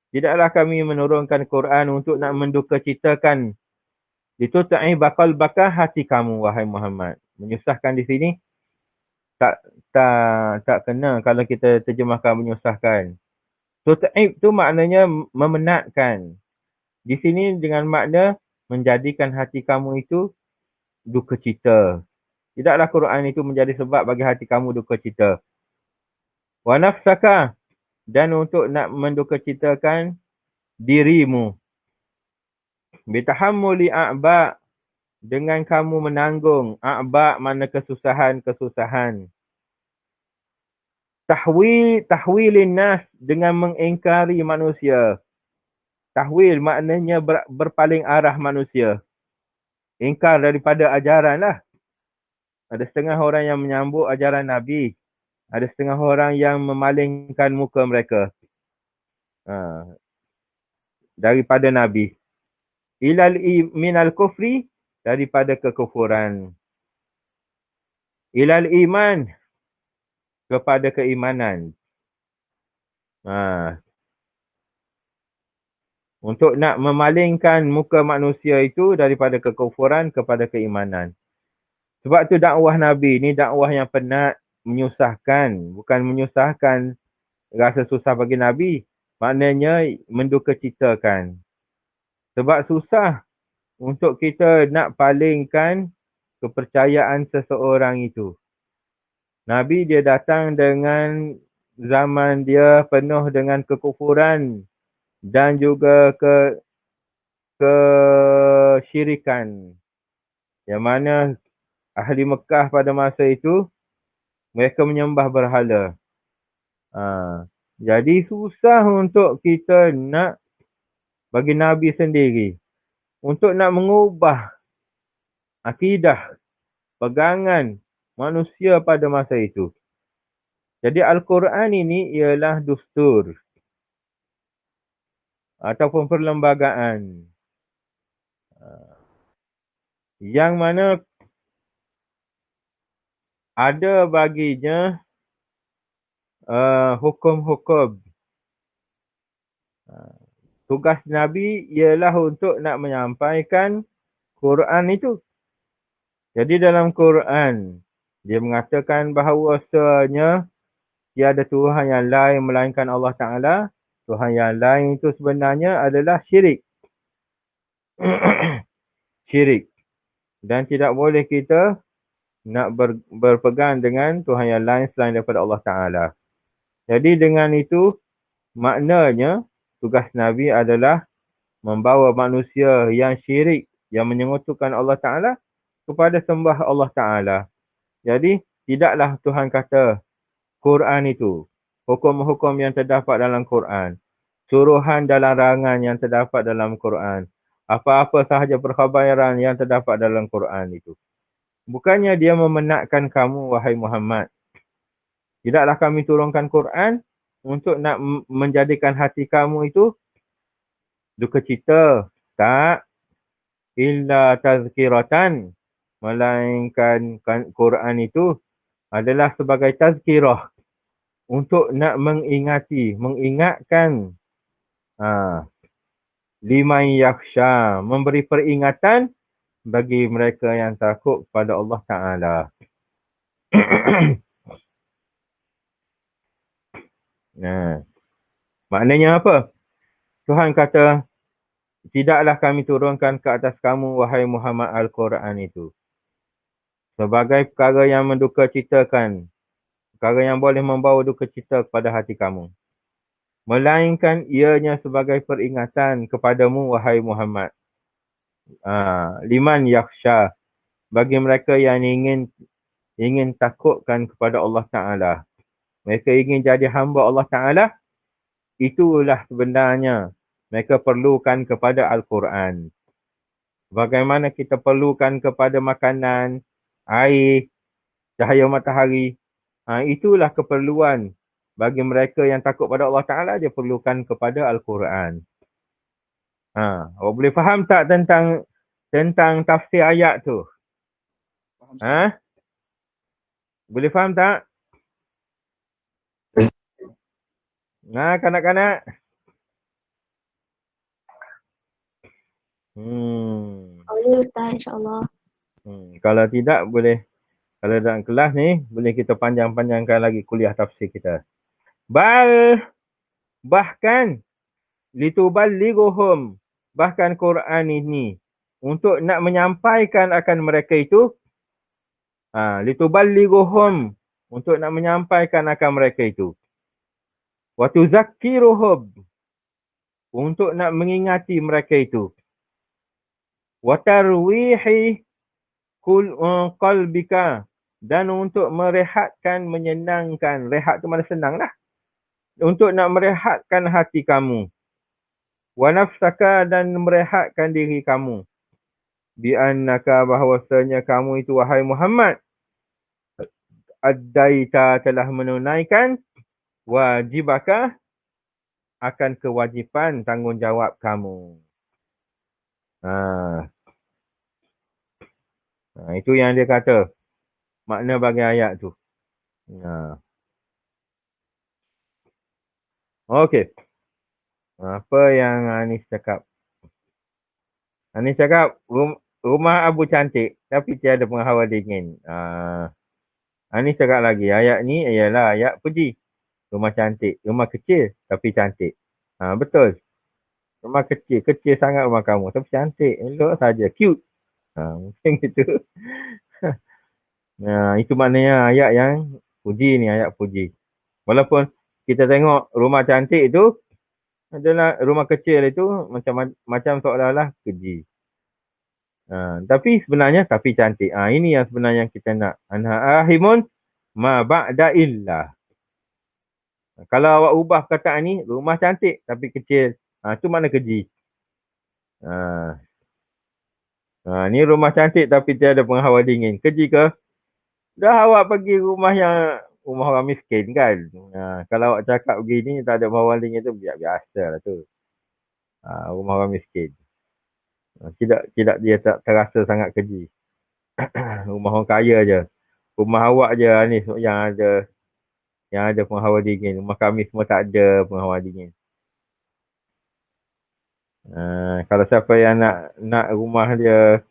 Tidaklah kami menurunkan Quran untuk nak menduka citakan itu bakal bakal hati kamu, wahai Muhammad. Menyusahkan di sini tak kena kalau kita terjemahkan menyusahkan. Tut'ib tu maknanya memenatkan. Di sini dengan makna menjadikan hati kamu itu duka cita. Tidaklah Quran itu menjadi sebab bagi hati kamu duka cita. Wa nafsaka, dan untuk nak menduka citakan dirimu. Bitahammuli a'ba, dengan kamu menanggung. A'ba mana kesusahan-kesusahan. Tahwilin nas, dengan mengingkari manusia. Tahwil maknanya berpaling arah manusia. Ingkar daripada ajaran lah. Ada setengah orang yang menyambut ajaran Nabi. Ada setengah orang yang memalingkan muka mereka daripada Nabi. Minal kufri, daripada kekufuran. Ilal iman, kepada keimanan. Untuk nak memalingkan muka manusia itu daripada kekufuran kepada keimanan. Sebab tu dakwah Nabi ni dakwah yang penat, menyusahkan. Bukan menyusahkan rasa susah bagi Nabi. Maknanya menduka citakan. Sebab susah untuk kita nak palingkan kepercayaan seseorang itu. Nabi dia datang dengan zaman dia penuh dengan kekufuran dan juga kesyirikan. Yang mana ahli Mekah pada masa itu mereka menyembah berhala. Jadi susah untuk kita nak bagi Nabi sendiri untuk nak mengubah akidah, pegangan manusia pada masa itu. Jadi Al-Quran ini ialah dustur ataupun perlembagaan yang mana ada baginya hukum-hukum. Tugas Nabi ialah untuk nak menyampaikan Quran itu. Jadi dalam Quran, dia mengatakan bahawasanya tiada Tuhan yang lain melainkan Allah Ta'ala. Tuhan yang lain itu sebenarnya adalah syirik. Syirik. Dan tidak boleh kita nak berpegang dengan Tuhan yang lain selain daripada Allah Ta'ala. Jadi dengan itu, maknanya tugas Nabi adalah membawa manusia yang syirik, yang menyekutukan Allah Ta'ala kepada sembah Allah Ta'ala. Jadi, tidaklah Tuhan kata Quran itu, hukum-hukum yang terdapat dalam Quran, suruhan dan larangan yang terdapat dalam Quran, apa-apa sahaja perkhabaran yang terdapat dalam Quran itu. Bukannya dia memenatkan kamu, wahai Muhammad. Tidaklah kami turunkan Quran untuk nak menjadikan hati kamu itu duka cita. Tak. Illa tazkiratan. Melainkan Quran itu adalah sebagai tazkirah. Untuk nak mengingatkan. Liman yakhsha. Memberi peringatan bagi mereka yang takut kepada Allah Ta'ala. Maknanya apa? Tuhan kata, tidaklah kami turunkan ke atas kamu, wahai Muhammad, Al-Quran itu sebagai perkara yang menduka citakan, perkara yang boleh membawa duka cita kepada hati kamu. Melainkan ianya sebagai peringatan kepadamu, wahai Muhammad. Liman yakhsha, bagi mereka yang ingin ingin takutkan kepada Allah Ta'ala. Mereka ingin jadi hamba Allah Ta'ala. Itulah sebenarnya mereka perlukan kepada Al-Quran. Bagaimana kita perlukan kepada makanan, air, cahaya matahari. Itulah keperluan bagi mereka yang takut pada Allah Ta'ala, dia perlukan kepada Al-Quran. Awak boleh faham tak tentang tafsir ayat tu? Boleh faham tak? Kanak-kanak? Boleh Ustaz, insyaAllah. Kalau tidak, boleh. Kalau dalam kelas ni, boleh kita panjang-panjangkan lagi kuliah tafsir kita. Bahkan, lituballighuhum, bahkan Quran ini, untuk nak menyampaikan akan mereka itu, lituballighuhum, untuk nak menyampaikan akan mereka itu. Wa tuzakkiruhum, untuk nak mengingati mereka itu. Wa tarwihi qalbika, dan untuk merehatkan, menyenangkan. Rehat tu mana senang lah. Untuk nak merehatkan hati kamu. Wa nafsaka, dan merehatkan diri kamu. Bi'annaka, bahawasanya kamu itu wahai Muhammad, addaita, telah menunaikan, wajibaka, akan kewajipan tanggungjawab kamu. Itu yang dia kata. Makna bagi ayat tu. Okey. Apa yang Anis cakap? Anis cakap, rumah Abu cantik, tapi tiada penghawa dingin. Anis cakap lagi, ayat ni ialah ayat puji. Rumah cantik. Rumah kecil, tapi cantik. Betul. Rumah kecil. Kecil sangat rumah kamu, tapi cantik. Elok saja. Cute. Macam gitu. Itu maknanya ayat yang puji ni, ayat puji. Walaupun kita tengok rumah cantik itu adalah rumah kecil itu macam seolah-olah keji. Tapi sebenarnya tapi cantik. Ini yang sebenarnya yang kita nak. Anha ahimun ma ba'da illah. Kalau awak ubah perkataan ni, rumah cantik tapi kecil. Itu makna keji. Ni rumah cantik tapi tiada penghawa dingin. Keji ke? Dah awak pergi rumah orang miskin kan. Kalau awak cakap begini, tak ada penghawa dingin tu, biasa lah tu. Rumah orang miskin. Tidak dia tak terasa sangat keji. Rumah orang kaya je. Rumah awak je ni yang ada penghawa dingin. Rumah kami semua tak ada penghawa dingin. Kalau siapa yang nak rumah dia,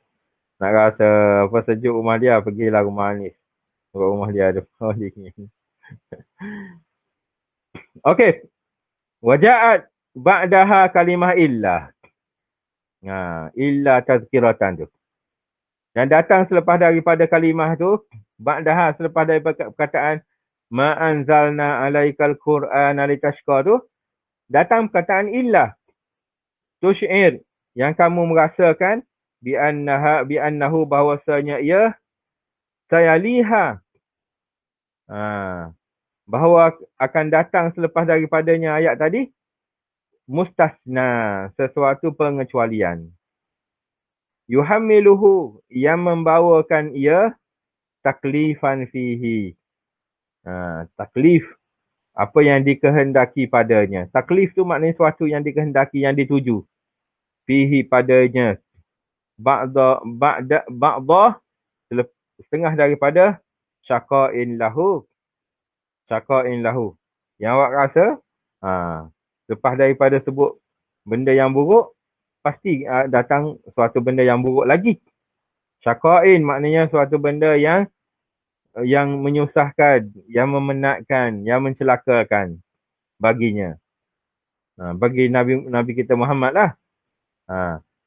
nak rasa sejuk rumah dia, pergilah rumah Anis. Sebab rumah dia ada penghawa dingin. Okey. Waja'at ba'daha kalimah illah. Illa tazkiratan tu. Dan datang selepas daripada kalimah tu, ba'daha, selepas daripada perkataan ma'anzalna alaikal Qur'ana litashqa tu, datang perkataan illah. Tush'ir, yang kamu merasakan bi'annahu, bahawasanya ia sayaliha. Bahawa akan datang selepas daripadanya ayat tadi, mustasna, sesuatu pengecualian. Yuhammiluhu, yang membawakan ia taklifan fihi. Taklif, apa yang dikehendaki padanya. Taklif tu maknanya sesuatu yang dikehendaki, yang dituju. Fihi, padanya. Ba'da, setengah daripada syaqa'in lahu. Syaqa'in lahu. Yang awak rasa, lepas daripada sebut benda yang buruk, pasti datang suatu benda yang buruk lagi. Syaqa'in maknanya suatu benda yang menyusahkan, yang memenatkan, yang mencelakakan baginya. Bagi Nabi kita Muhammad lah.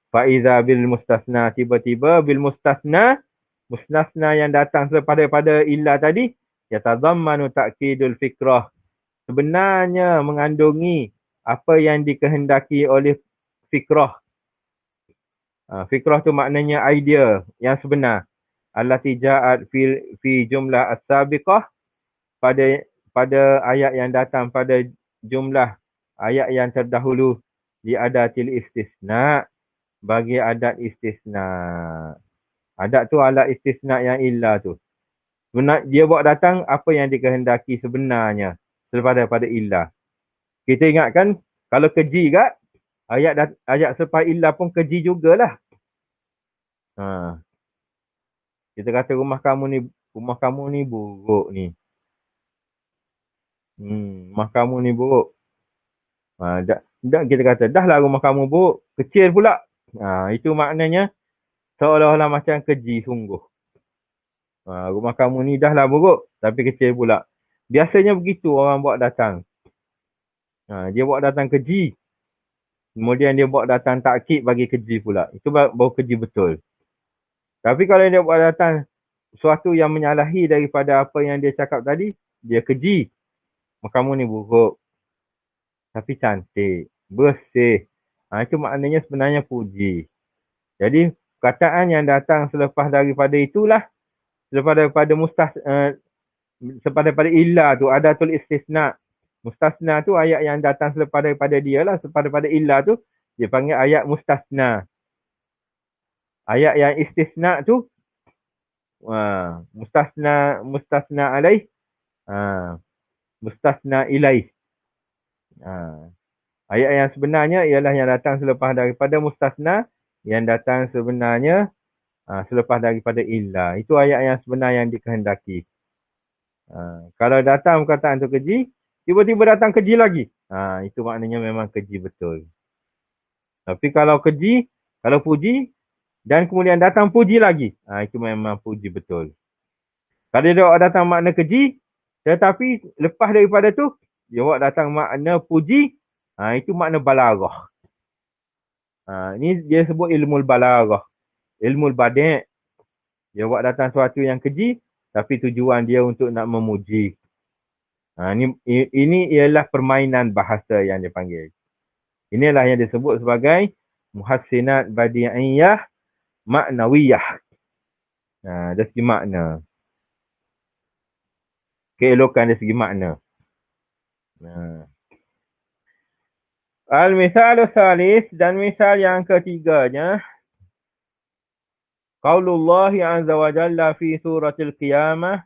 Fa'iza bil mustasna, tiba-tiba bil mustasna yang datang selepas daripada illa tadi, yatadhammanu ta'kidul fikrah. Sebenarnya mengandungi apa yang dikehendaki oleh fikrah. Fikrah tu maknanya idea yang sebenar. allati ja'at fi jumlah as-sabiqah, pada ayat yang datang pada jumlah ayat yang terdahulu di adatil istisna, bagi adat istisna. Adat tu alat istisna yang illa tu. Dia bawa datang apa yang dikehendaki sebenarnya daripada illa. Kita ingatkan kalau keji kat ayat selepas illa pun keji jugalah. Ha. Kita kata rumah kamu ni buruk ni. Rumah kamu ni buruk. Dah kita kata dah lah rumah kamu buruk, kecil pula. Itu maknanya seolah-olah macam keji sungguh. Rumah kamu ni dah lah buruk tapi kecil pula. Biasanya begitu orang bawa datang. Dia bawa datang keji. Kemudian dia bawa datang takkid bagi keji pula. Itu baru keji betul. Tapi kalau dia bawa datang sesuatu yang menyalahi daripada apa yang dia cakap tadi, dia keji. Kamu ni buruk. Tapi cantik. Bersih. Itu maknanya sebenarnya puji. Jadi perkataan yang datang selepas daripada itulah, selepas daripada illa tu, adatul istisna. Mustasna tu ayat yang datang selepas daripada dia lah. Selepas daripada illa tu, dia panggil ayat mustasna. Ayat yang istisna tu, mustasna alaih, mustasna ilaih. Ayat yang sebenarnya ialah yang datang selepas daripada mustasna, yang datang sebenarnya selepas daripada illa. Itu ayat yang sebenar yang dikehendaki. Kalau datang perkataan tu keji, tiba-tiba datang keji lagi. Itu maknanya memang keji betul. Tapi kalau keji, kalau puji, dan kemudian datang puji lagi, itu memang puji betul. Kalau dia datang makna keji, tetapi lepas daripada tu, dia datang makna puji, itu makna balaghah. Ini dia sebut ilmu balaghah. Ilmu badi'. Dia datang sesuatu yang keji, tapi tujuan dia untuk nak memuji. Ini ialah permainan bahasa yang dipanggil. Inilah yang disebut sebagai muhassinat badi'iyah maknawiyah. Dari segi makna. Keelokan dari segi makna. Al-misal salis, dan misal yang ketiganya, qaulullah azza wa jalla fi suratil qiyamah,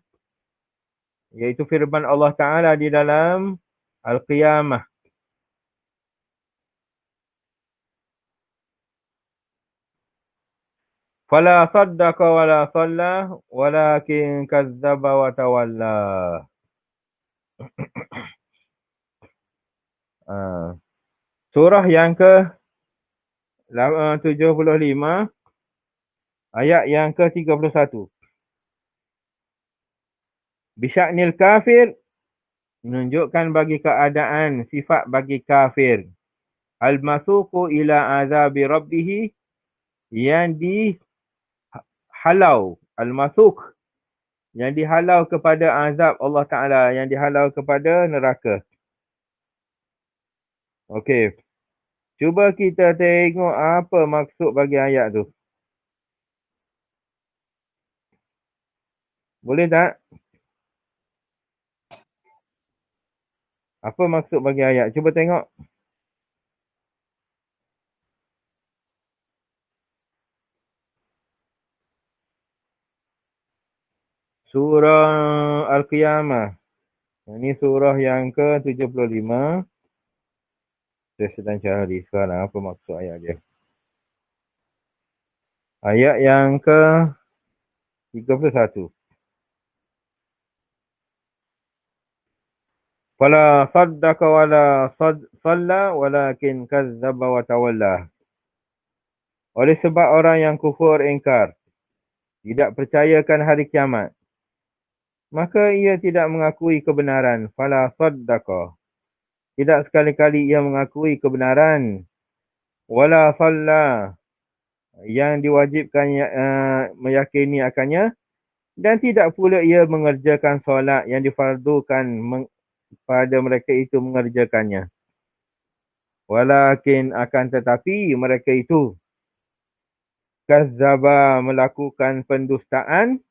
iaitu firman Allah Ta'ala di dalam Al-Qiyamah. Fala saddaqa wala salla walakin kazzaba wa tawalla. Surah yang ke 75, ayat yang ke 31. Bisya'nil kafir, menunjukkan bagi keadaan sifat bagi kafir. Al-masuqu ila azabi rabbihi, yang dihalau. Al-masuq, yang dihalau kepada azab Allah Ta'ala, yang dihalau kepada neraka. Okey. Cuba kita tengok apa maksud bagi ayat tu. Boleh tak? Apa maksud bagi ayat? Cuba tengok. Surah Al-Qiyamah. Ini surah yang ke-75. Saya sedang cari sekarang apa maksud ayat dia. Ayat yang ke-31. Fala saddaqa wala salla walakin kazzaba wa tawalla. Oleh sebab orang yang kufur ingkar, tidak percayakan hari kiamat, maka ia tidak mengakui kebenaran. Fala saddaqa, tidak sekali-kali ia mengakui kebenaran. Wala salla, yang diwajibkan meyakini akannya, dan tidak pula ia mengerjakan solat yang difardukan pada mereka itu mengerjakannya. Walakin, akan tetapi mereka itu kazzaba melakukan pendustaan,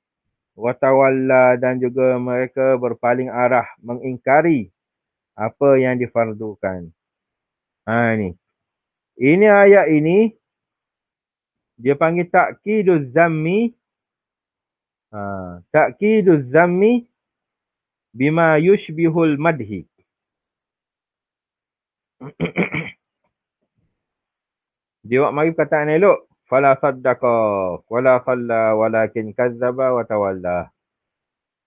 watawalla dan juga mereka berpaling arah mengingkari apa yang difardukan. Ni. Ini ayat ini dia panggil ta'kiduz zammi. Ta'kiduz zammi bima yushbihul madhi. Dia buat mari perkataan elok. Fala saddaqa wala khalla walakin kazzaba wa tawalla.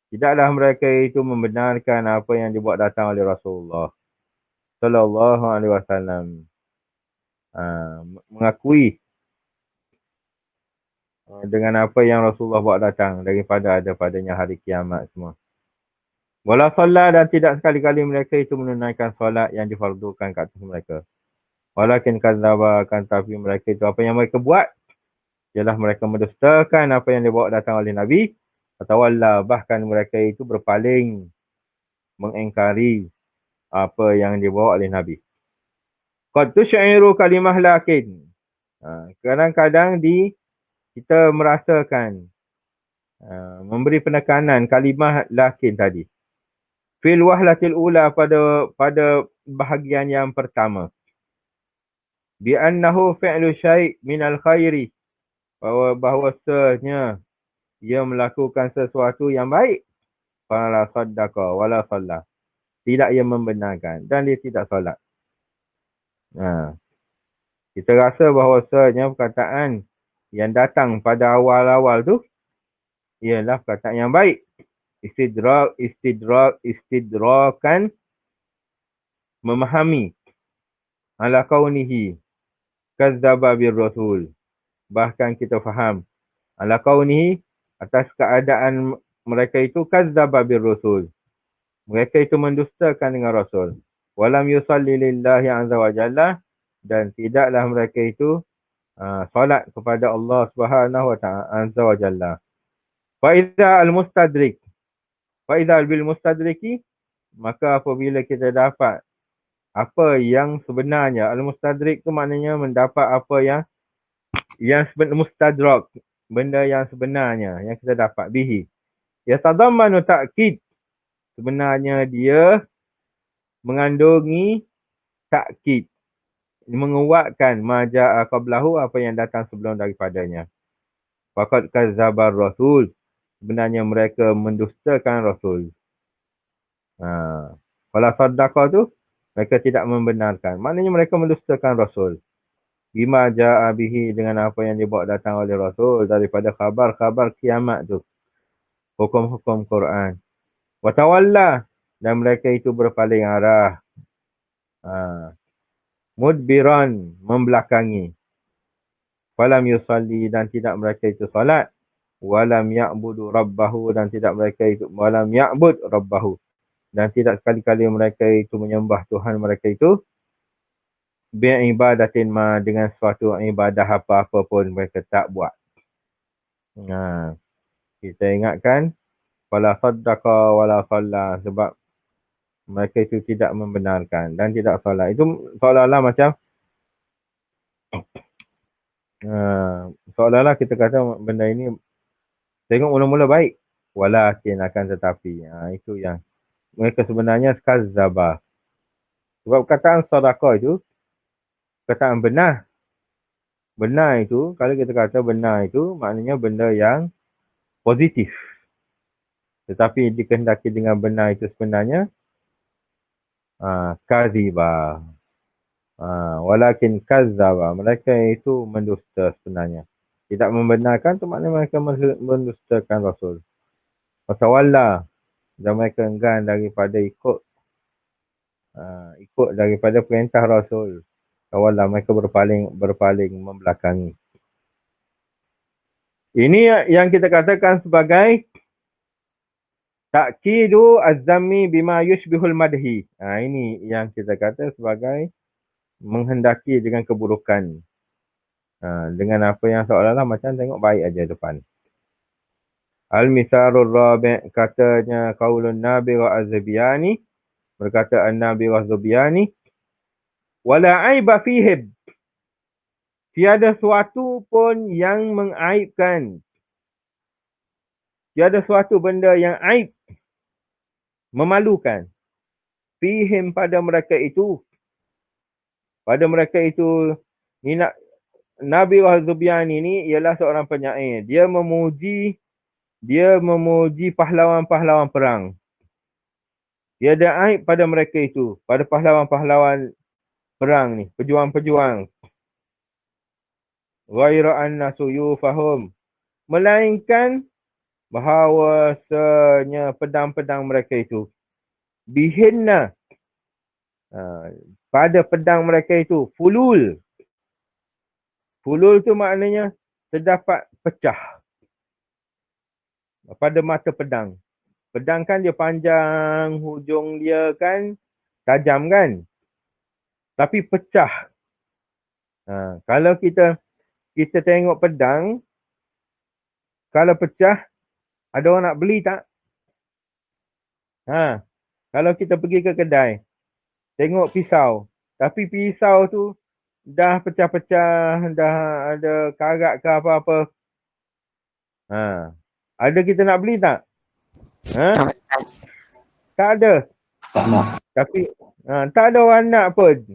Tidaklah mereka itu membenarkan apa yang dibuat datang oleh Rasulullah sallallahu alaihi wasallam. Mengakui dengan apa yang Rasulullah buat datang daripada ada padanya hari kiamat semua. Wala shalla dan tidak sekali-kali mereka itu menunaikan solat yang difardukan ke atas mereka. Walakin kadzaba, akan tapi mereka itu apa yang mereka buat ialah mereka mendustakan apa yang dibawa datang oleh Nabi, atau Allah, bahkan mereka itu berpaling mengingkari apa yang dibawa oleh Nabi. Qad tusy'iru kalimah lakin. Kadang-kadang kita merasakan memberi penekanan kalimah lakin tadi. Fil wahlatil ula, pada bahagian yang pertama. Bi annahu fi'lu syai' minal khairi, bahawasanya ia melakukan sesuatu yang baik. Fala saddaqa wala shalla. Tidak ia membenarkan dan dia tidak solat. Kita rasa bahawasanya perkataan yang datang pada awal-awal tu ialah perkataan yang baik. Istidrakan memahami ala kaunihi kazzaba bir rasul. Bahkan kita faham ala kaunihi, atas keadaan mereka itu kazzaba bir rasul. Mereka itu mendustakan dengan Rasul. Walam yusalli lillahi azza wa jalla, dan tidaklah mereka itu solat kepada Allah Subhanahu wa ta'ala azza wa jalla. Fa idza bil mustadriki, maka apabila kita dapat apa yang sebenarnya, al-mustadrik tu maknanya mendapat apa yang mustadrak, benda yang sebenarnya yang kita dapat bihi. Yatadammanu ta'kid, sebenarnya dia mengandungi takkid, menguatkan maja'a qablahu, apa yang datang sebelum daripadanya. Faqad kazzabar rasul, sebenarnya mereka mendustakan Rasul. Fala saddaqa tu, mereka tidak membenarkan. Maknanya mereka mendustakan Rasul. Bima ja'a bihi, dengan apa yang dibawa datang oleh Rasul daripada khabar-khabar kiamat tu. Hukum-hukum Quran. Wa tawalla, dan mereka itu berpaling arah. Mudbiran, membelakangi. Falam yusalli, dan tidak mereka itu salat. Walam ya'budu rabbahu, dan tidak mereka itu walam ya'bud rabbahu, dan tidak sekali-kali mereka itu menyembah Tuhan mereka itu bi'ibadatin ma, dengan suatu ibadah apa-apa pun mereka tak buat. Kita ingatkan wala saddaqa wala shalla, sebab mereka itu tidak membenarkan dan tidak solat. Itu seolah-olah macam seolah-olah kita kata benda ini tengok mula-mula baik, walakin, akan tetapi. Itu yang mereka sebenarnya kazzaba. Sebab perkataan sadaqah itu perkataan benar. Benar itu, kalau kita kata benar itu, maknanya benda yang positif. Tetapi dikehendaki dengan benar itu sebenarnya kaziba. Walakin kazzaba, mereka itu mendusta sebenarnya. Tidak membenarkan tu maknanya mereka mendustakan Rasul. Watawalla, dan mereka enggan daripada ikut daripada perintah Rasul. Tawalla, mereka berpaling membelakangi. Ini yang kita katakan sebagai ta'kidu az-zammi bima yushbihul madhi. Ini yang kita kata sebagai menghendaki dengan keburukan. Dengan apa yang seolah-olah macam tengok baik aja depan. Al-misarul rabi', katanya qaulun Nabi wa az-Zubiyani, berkata an-Nabi wa az-Zubiyani, wala aiba fihim, Tiada suatu pun yang mengaibkan. Tiada suatu benda yang aib, memalukan. Fihim pada mereka itu. Pada mereka itu, ni nak, Nabi Wahzubiani ni ialah seorang penyair. Dia memuji pahlawan-pahlawan perang. Dia ada aib pada mereka itu, pada pahlawan-pahlawan perang ni, pejuang-pejuang. Ghaira anna suyufahum, melainkan bahawasanya pedang-pedang mereka itu bihinna, pada pedang mereka itu fulul. Fulul tu maknanya terdapat pecah pada mata pedang. Pedang kan dia panjang, hujung dia kan tajam kan, tapi pecah. Kalau kita tengok pedang, kalau pecah, ada orang nak beli tak? Kalau kita pergi ke kedai, tengok pisau, tapi pisau tu dah pecah-pecah, dah ada karat ke apa-apa. Ada kita nak beli tak? Tak ada. Tak nak. Tapi tak ada orang nak pun.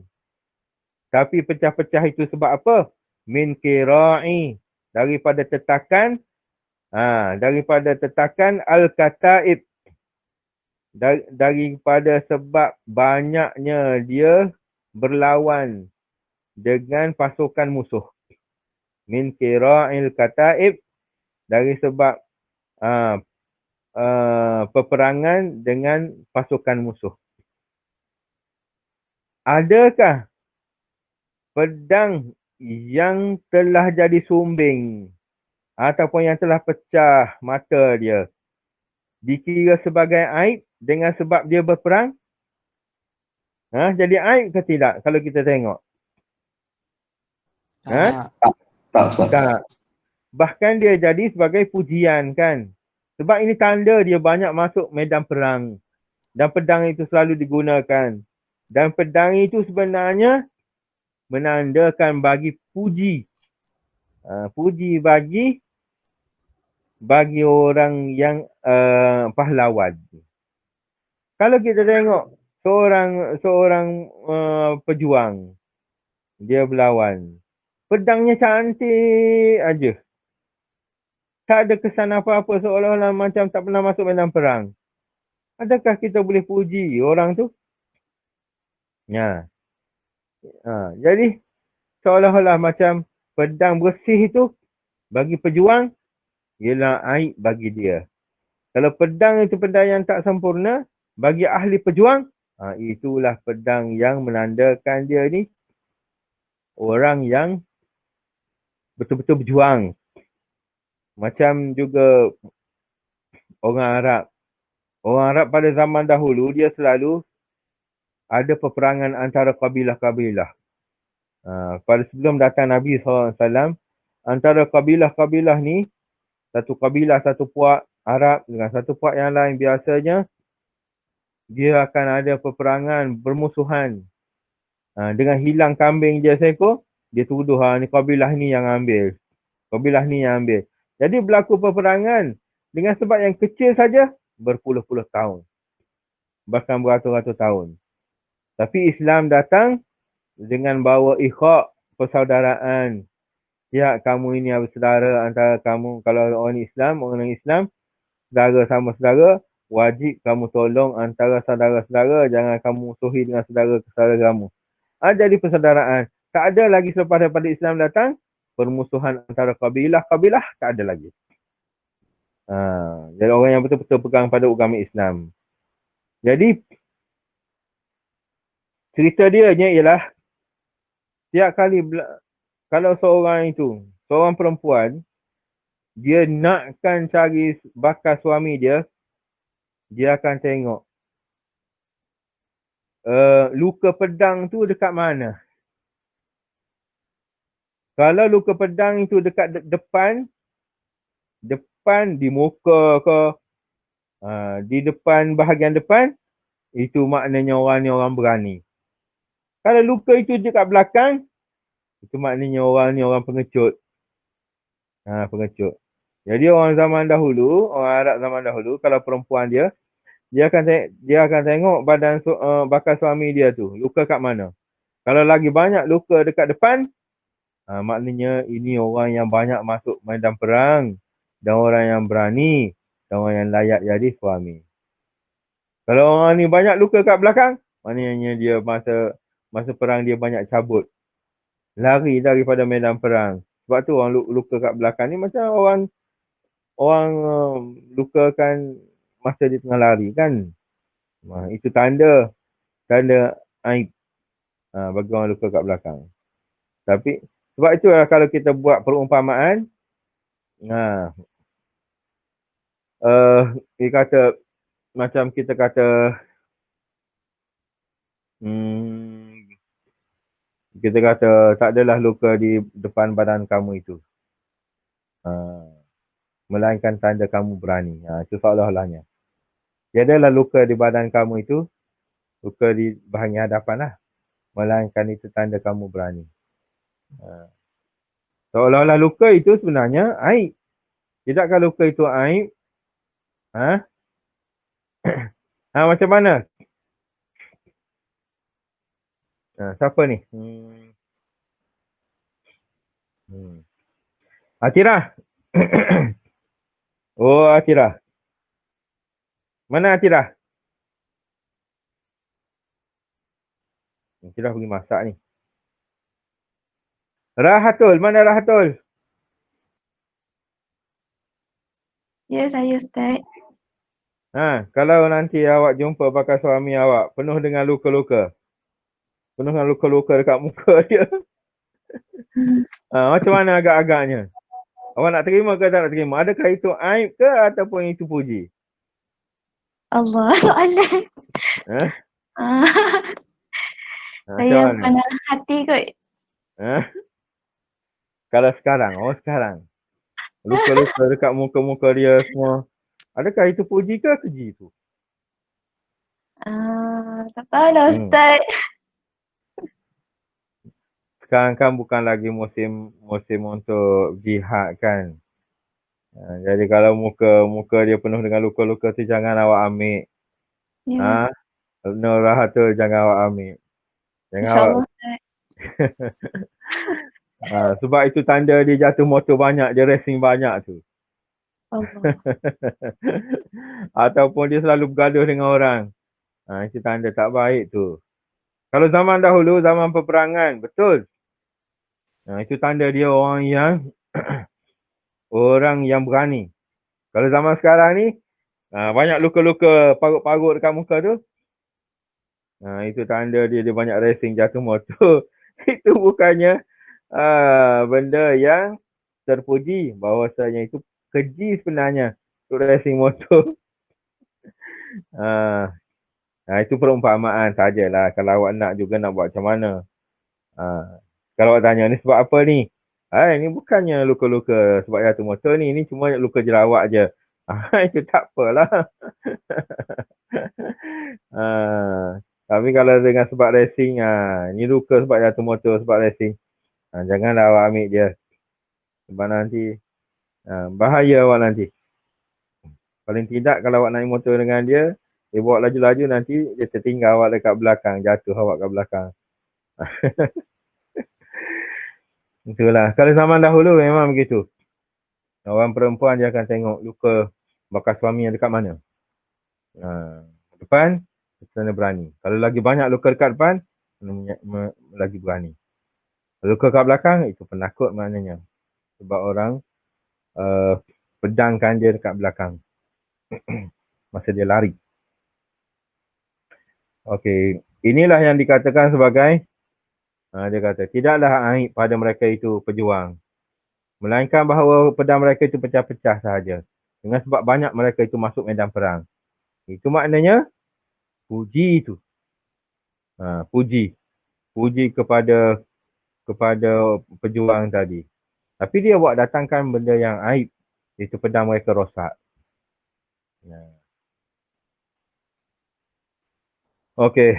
Tapi pecah-pecah itu sebab apa? Min kira'i, daripada tetakan al-kataib, daripada sebab banyaknya dia berlawan dengan pasukan musuh. Min kira'il kataib, dari sebab peperangan dengan pasukan musuh. Adakah pedang yang telah jadi sumbing ataupun yang telah pecah mata dia dikira sebagai aib dengan sebab dia berperang? Jadi aib ke tidak kalau kita tengok? Tak, Ustaz. Tak. Bahkan dia jadi sebagai pujian kan. Sebab ini tanda dia banyak masuk medan perang. Dan pedang itu selalu digunakan. Dan pedang itu sebenarnya menandakan bagi puji. Puji bagi orang yang pahlawan. Kalau kita tengok seorang pejuang, dia berlawan, pedangnya cantik aja. Tak ada kesan apa-apa, seolah-olah macam tak pernah masuk medan perang. Adakah kita boleh puji orang tu? Jadi seolah-olah macam pedang bersih itu bagi pejuang ialah aib bagi dia. Kalau pedang itu pedang yang tak sempurna, bagi ahli pejuang, itulah pedang yang menandakan dia ni orang yang betul-betul berjuang. Macam juga orang Arab. Orang Arab pada zaman dahulu, dia selalu ada peperangan antara kabilah-kabilah. Pada sebelum datang Nabi SAW, antara kabilah-kabilah ni, satu kabilah, satu puak Arab dengan satu puak yang lain, biasanya dia akan ada peperangan, bermusuhan. Dengan hilang kambing dia seekor, dia tuduh ni kabilah ni yang ambil. Kabilah ni yang ambil. Jadi berlaku peperangan dengan sebab yang kecil saja berpuluh-puluh tahun. Bahkan beratus-ratus tahun. Tapi Islam datang dengan bawa ikhak, persaudaraan. Ya, kamu ini bersaudara antara kamu. Kalau orang Islam, saudara sama saudara, wajib kamu tolong antara saudara-saudara. Jangan kamu musuhi dengan saudara-saudara kamu. Jadi persaudaraan. Tak ada lagi selepas daripada Islam datang, permusuhan antara kabilah-kabilah tak ada lagi. Jadi orang yang betul-betul pegang pada agama Islam. Jadi cerita dia ialah setiap kali kalau seorang perempuan, dia nakkan cari bakal suami dia akan tengok luka pedang tu dekat mana. Kalau luka pedang itu dekat depan di muka ke, di depan, bahagian depan, itu maknanya orang ni orang berani. Kalau luka itu dekat belakang, Itu maknanya orang ni orang pengecut. Pengecut. Jadi orang zaman dahulu, orang Arab zaman dahulu, kalau perempuan dia akan tengok badan bakal suami dia tu, luka kat mana. Kalau lagi banyak luka dekat depan, maknanya ini orang yang banyak masuk medan perang dan orang yang berani dan orang yang layak jadi suami. Kalau orang ni banyak luka kat belakang, maknanya dia masa perang dia banyak cabut. Lari daripada medan perang. Sebab tu orang luka kat belakang ni macam orang lukakan masa dia tengah lari kan. Itu tanda aib bagi orang luka kat belakang. Tapi sebab itulah kalau kita buat perumpamaan, dia kata macam kita kata tak adalah luka di depan badan kamu itu. Melainkan tanda kamu berani. Itu seolah-olahnya. Tiadalah luka di badan kamu itu, luka di bahagian hadapan lah. Melainkan itu tanda kamu berani. Seolah-olah luka itu sebenarnya aib. Tidakkah luka itu aib? Macam mana? Siapa ni? Atirah. Oh, Atirah. Mana Atirah? Atirah pergi masak ni. Rahatul. Mana Rahatul? Ya, saya Ustaz. Kalau nanti awak jumpa bakal suami awak penuh dengan luka-luka. Penuh dengan luka-luka dekat muka dia. Macam mana agak-agaknya? Awak nak terima ke tak nak terima? Adakah itu aib ke ataupun itu puji? Allah, soalan. Saya pandang hati kot. Kalau sekarang, sekarang. Luka-luka dekat muka-muka dia semua. Adakah itu puji ke keji tu? Tak tahu lah Ustaz. Sekarang kan bukan lagi musim untuk jihad kan. Jadi kalau muka dia penuh dengan luka-luka tu jangan awak ambil. Ya. No Rahatul jangan awak ambil. Jangan InsyaAllah awak. Ustaz. Sebab itu tanda dia jatuh motor banyak, dia racing banyak tu. Allah. Ataupun dia selalu bergaduh dengan orang. Itu tanda tak baik tu. Kalau zaman dahulu, zaman peperangan, betul. Itu tanda dia orang yang orang yang berani. Kalau zaman sekarang ni, banyak luka-luka parut-parut dekat muka tu. Itu tanda dia banyak racing jatuh motor. Itu bukannya benda yang terpuji. Bahawasanya itu keji sebenarnya untuk racing motor. Itu perumpamaan sajalah. Kalau awak nak juga nak buat macam mana. Kalau awak tanya ni sebab apa ni? Ini bukannya luka-luka sebab jatuh motor ni. Ini cuma luka jerawat je. Itu tak apalah. Tapi kalau dengan sebab racing, ni luka sebab jatuh motor sebab racing. Janganlah awak ambil dia. Sebab nanti bahaya awak nanti. Paling tidak kalau awak naik motor dengan dia bawa laju-laju nanti dia tertinggal awak dekat belakang. Jatuh awak kat belakang. Itulah. Kalau zaman dahulu memang begitu. Orang perempuan dia akan tengok luka bekas suami yang dekat mana. Depan, kena berani. Kalau lagi banyak luka dekat depan, lagi berani. Luka kat belakang, itu penakut maknanya. Sebab orang pedangkan dia dekat belakang. Masa dia lari. Okey. Inilah yang dikatakan sebagai, dia kata, tidaklah aib pada mereka itu pejuang. Melainkan bahawa pedang mereka itu pecah-pecah sahaja. Dengan sebab banyak mereka itu masuk medan perang. Itu maknanya, puji itu. Puji. Puji kepada pejuang tadi. Tapi dia buat datangkan benda yang aib. Itu pedang mereka rosak. Okey.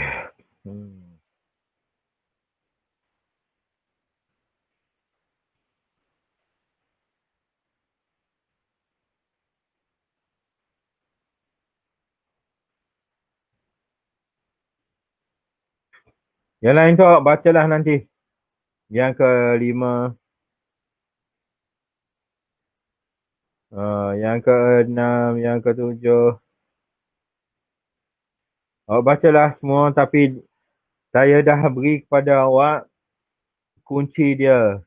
Yang lain tu awak bacalah nanti. Yang kelima. Yang keenam, yang ketujuh. Awak bacalah semua tapi saya dah beri kepada awak kunci dia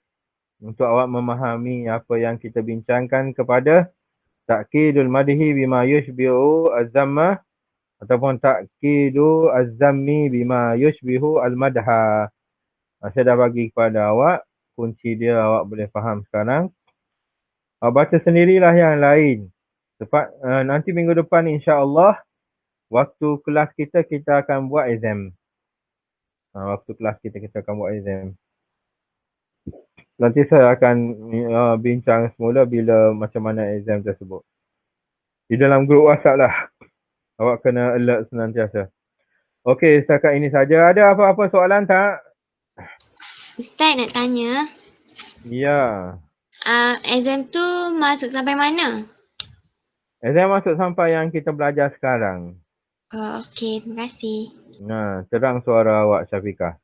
untuk awak memahami apa yang kita bincangkan kepada ta'kidul madhi bima yushbihu az-zammah ataupun ta'kidu az-zammi bima yushbihu al-madha. Saya dah bagi kepada awak kunci dia, awak boleh faham sekarang. Awak baca sendirilah yang lain. Nanti minggu depan insya-Allah waktu kelas kita akan buat exam. Waktu kelas kita akan buat exam. Nanti saya akan bincang semula bila macam mana exam tersebut. Di dalam grup WhatsApp lah. Awak kena alert senantiasa. Okey, setakat ini saja. Ada apa-apa soalan tak? Ustaz nak tanya, Ya. exam tu masuk sampai mana? Exam masuk sampai yang kita belajar sekarang. Oh, okey, terima kasih. Terang suara awak Syafiqah.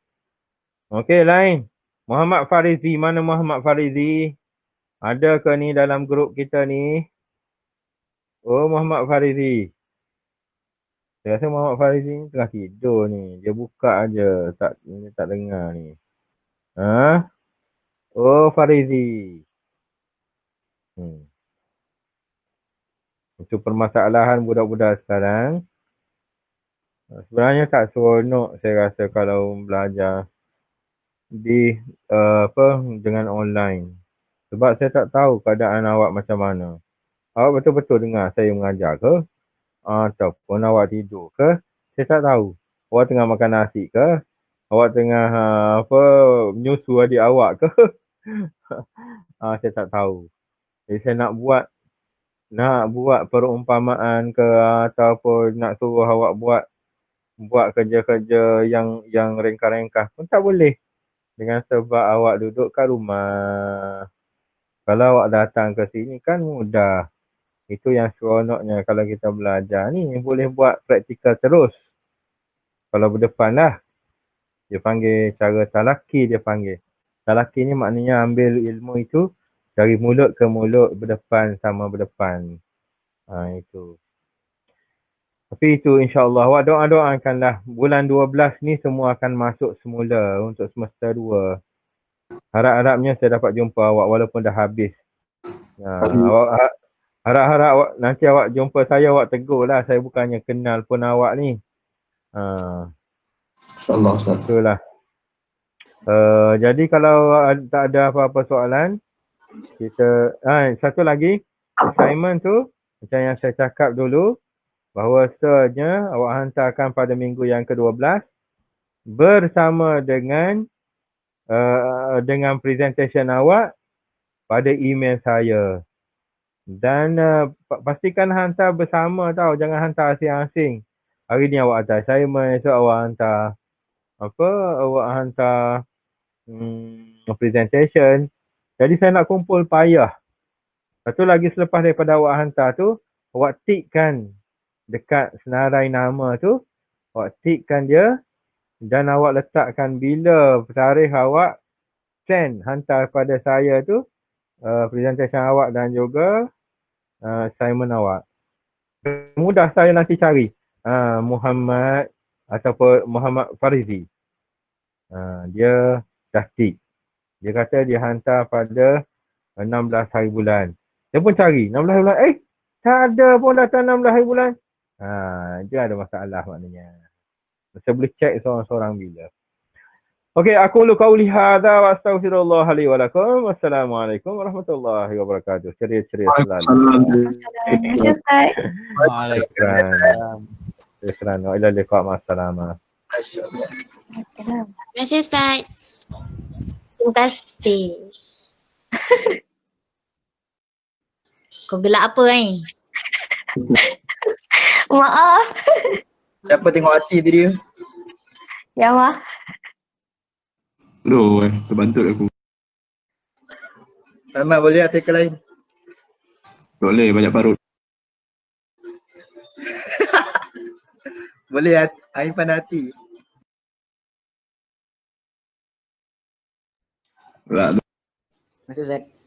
Okey, lain. Muhammad Farizi. Mana Muhammad Farizi? Ada ke ni dalam grup kita ni? Oh, Muhammad Farizi. Saya rasa Muhammad Farizi ni tengah tidur ni. Dia buka aja, dia tak dengar ni. Oh, Farizi. Itu permasalahan budak-budak sekarang. Sebenarnya tak seronok saya rasa kalau belajar di dengan online. Sebab saya tak tahu keadaan awak macam mana. Awak betul-betul dengar saya mengajar ke? Ataupun awak tidur ke? Saya tak tahu. Awak tengah makan nasi ke? Awak tengah menyusu adik awak ke? Saya tak tahu. Jadi saya nak buat perumpamaan ke ataupun nak suruh awak buat kerja-kerja yang ringkas-ringkas pun tak boleh. Dengan sebab awak duduk kat rumah. Kalau awak datang ke sini kan mudah. Itu yang seronoknya kalau kita belajar ni. Boleh buat praktikal terus. Kalau berdepan lah. Dia panggil cara talaki dia panggil. Talaki ni maknanya ambil ilmu itu dari mulut ke mulut, berdepan sama berdepan. Itu. Tapi itu insya-Allah awak doa-doakanlah bulan 12 ni semua akan masuk semula untuk semester 2. Harap-harapnya saya dapat jumpa awak walaupun dah habis. Awak harap-harap nanti awak jumpa saya, awak tegurlah. Saya bukannya kenal pun awak ni. InsyaAllah Ustaz. Itulah. Jadi kalau tak ada apa-apa soalan, kita satu lagi assignment tu macam yang saya cakap dulu, bahawasanya awak hantarkan pada minggu yang ke-12 bersama dengan presentation awak pada email saya. Dan pastikan hantar bersama tau, jangan hantar asing-asing. Hari ni awak hantar assignment, esok awak hantar presentation. Jadi saya nak kumpul payah. Satu lagi selepas daripada awak hantar tu, awak tikkan dekat senarai nama tu, awak tikkan dia dan awak letakkan bila tarikh awak send hantar pada saya tu presentation awak dan juga assignment awak. Mudah saya nanti cari Muhammad ataupun Muhammad Farizi. Dia dah tik. Dia kata dia hantar pada 16 hari bulan. Saya pun cari 16 hari bulan. Tak ada pun datang 16 hari bulan. Dia ada masalah maknanya. Saya boleh check seorang-seorang bila. Okey, aku lu qauli hadza wa astaghfirullah li wa lakum. Wassalamualaikum warahmatullahi wabarakatuh. Ceria-ceria selalu. Terima kasih Ustaz. Waalaikumsalam. Terima kasih. Ila liqa ma'assalamah. Assalamualaikum. Terima kasih Ustaz. Terima kasih. Kau gelak apa ni? Maaf. Siapa tengok hati tu dia? Ya maaf. Aduh, terbantu aku. Selamat boleh artikel lain. Boleh, banyak parut. Boleh Arifan hati. Tak, Masuk Ustaz.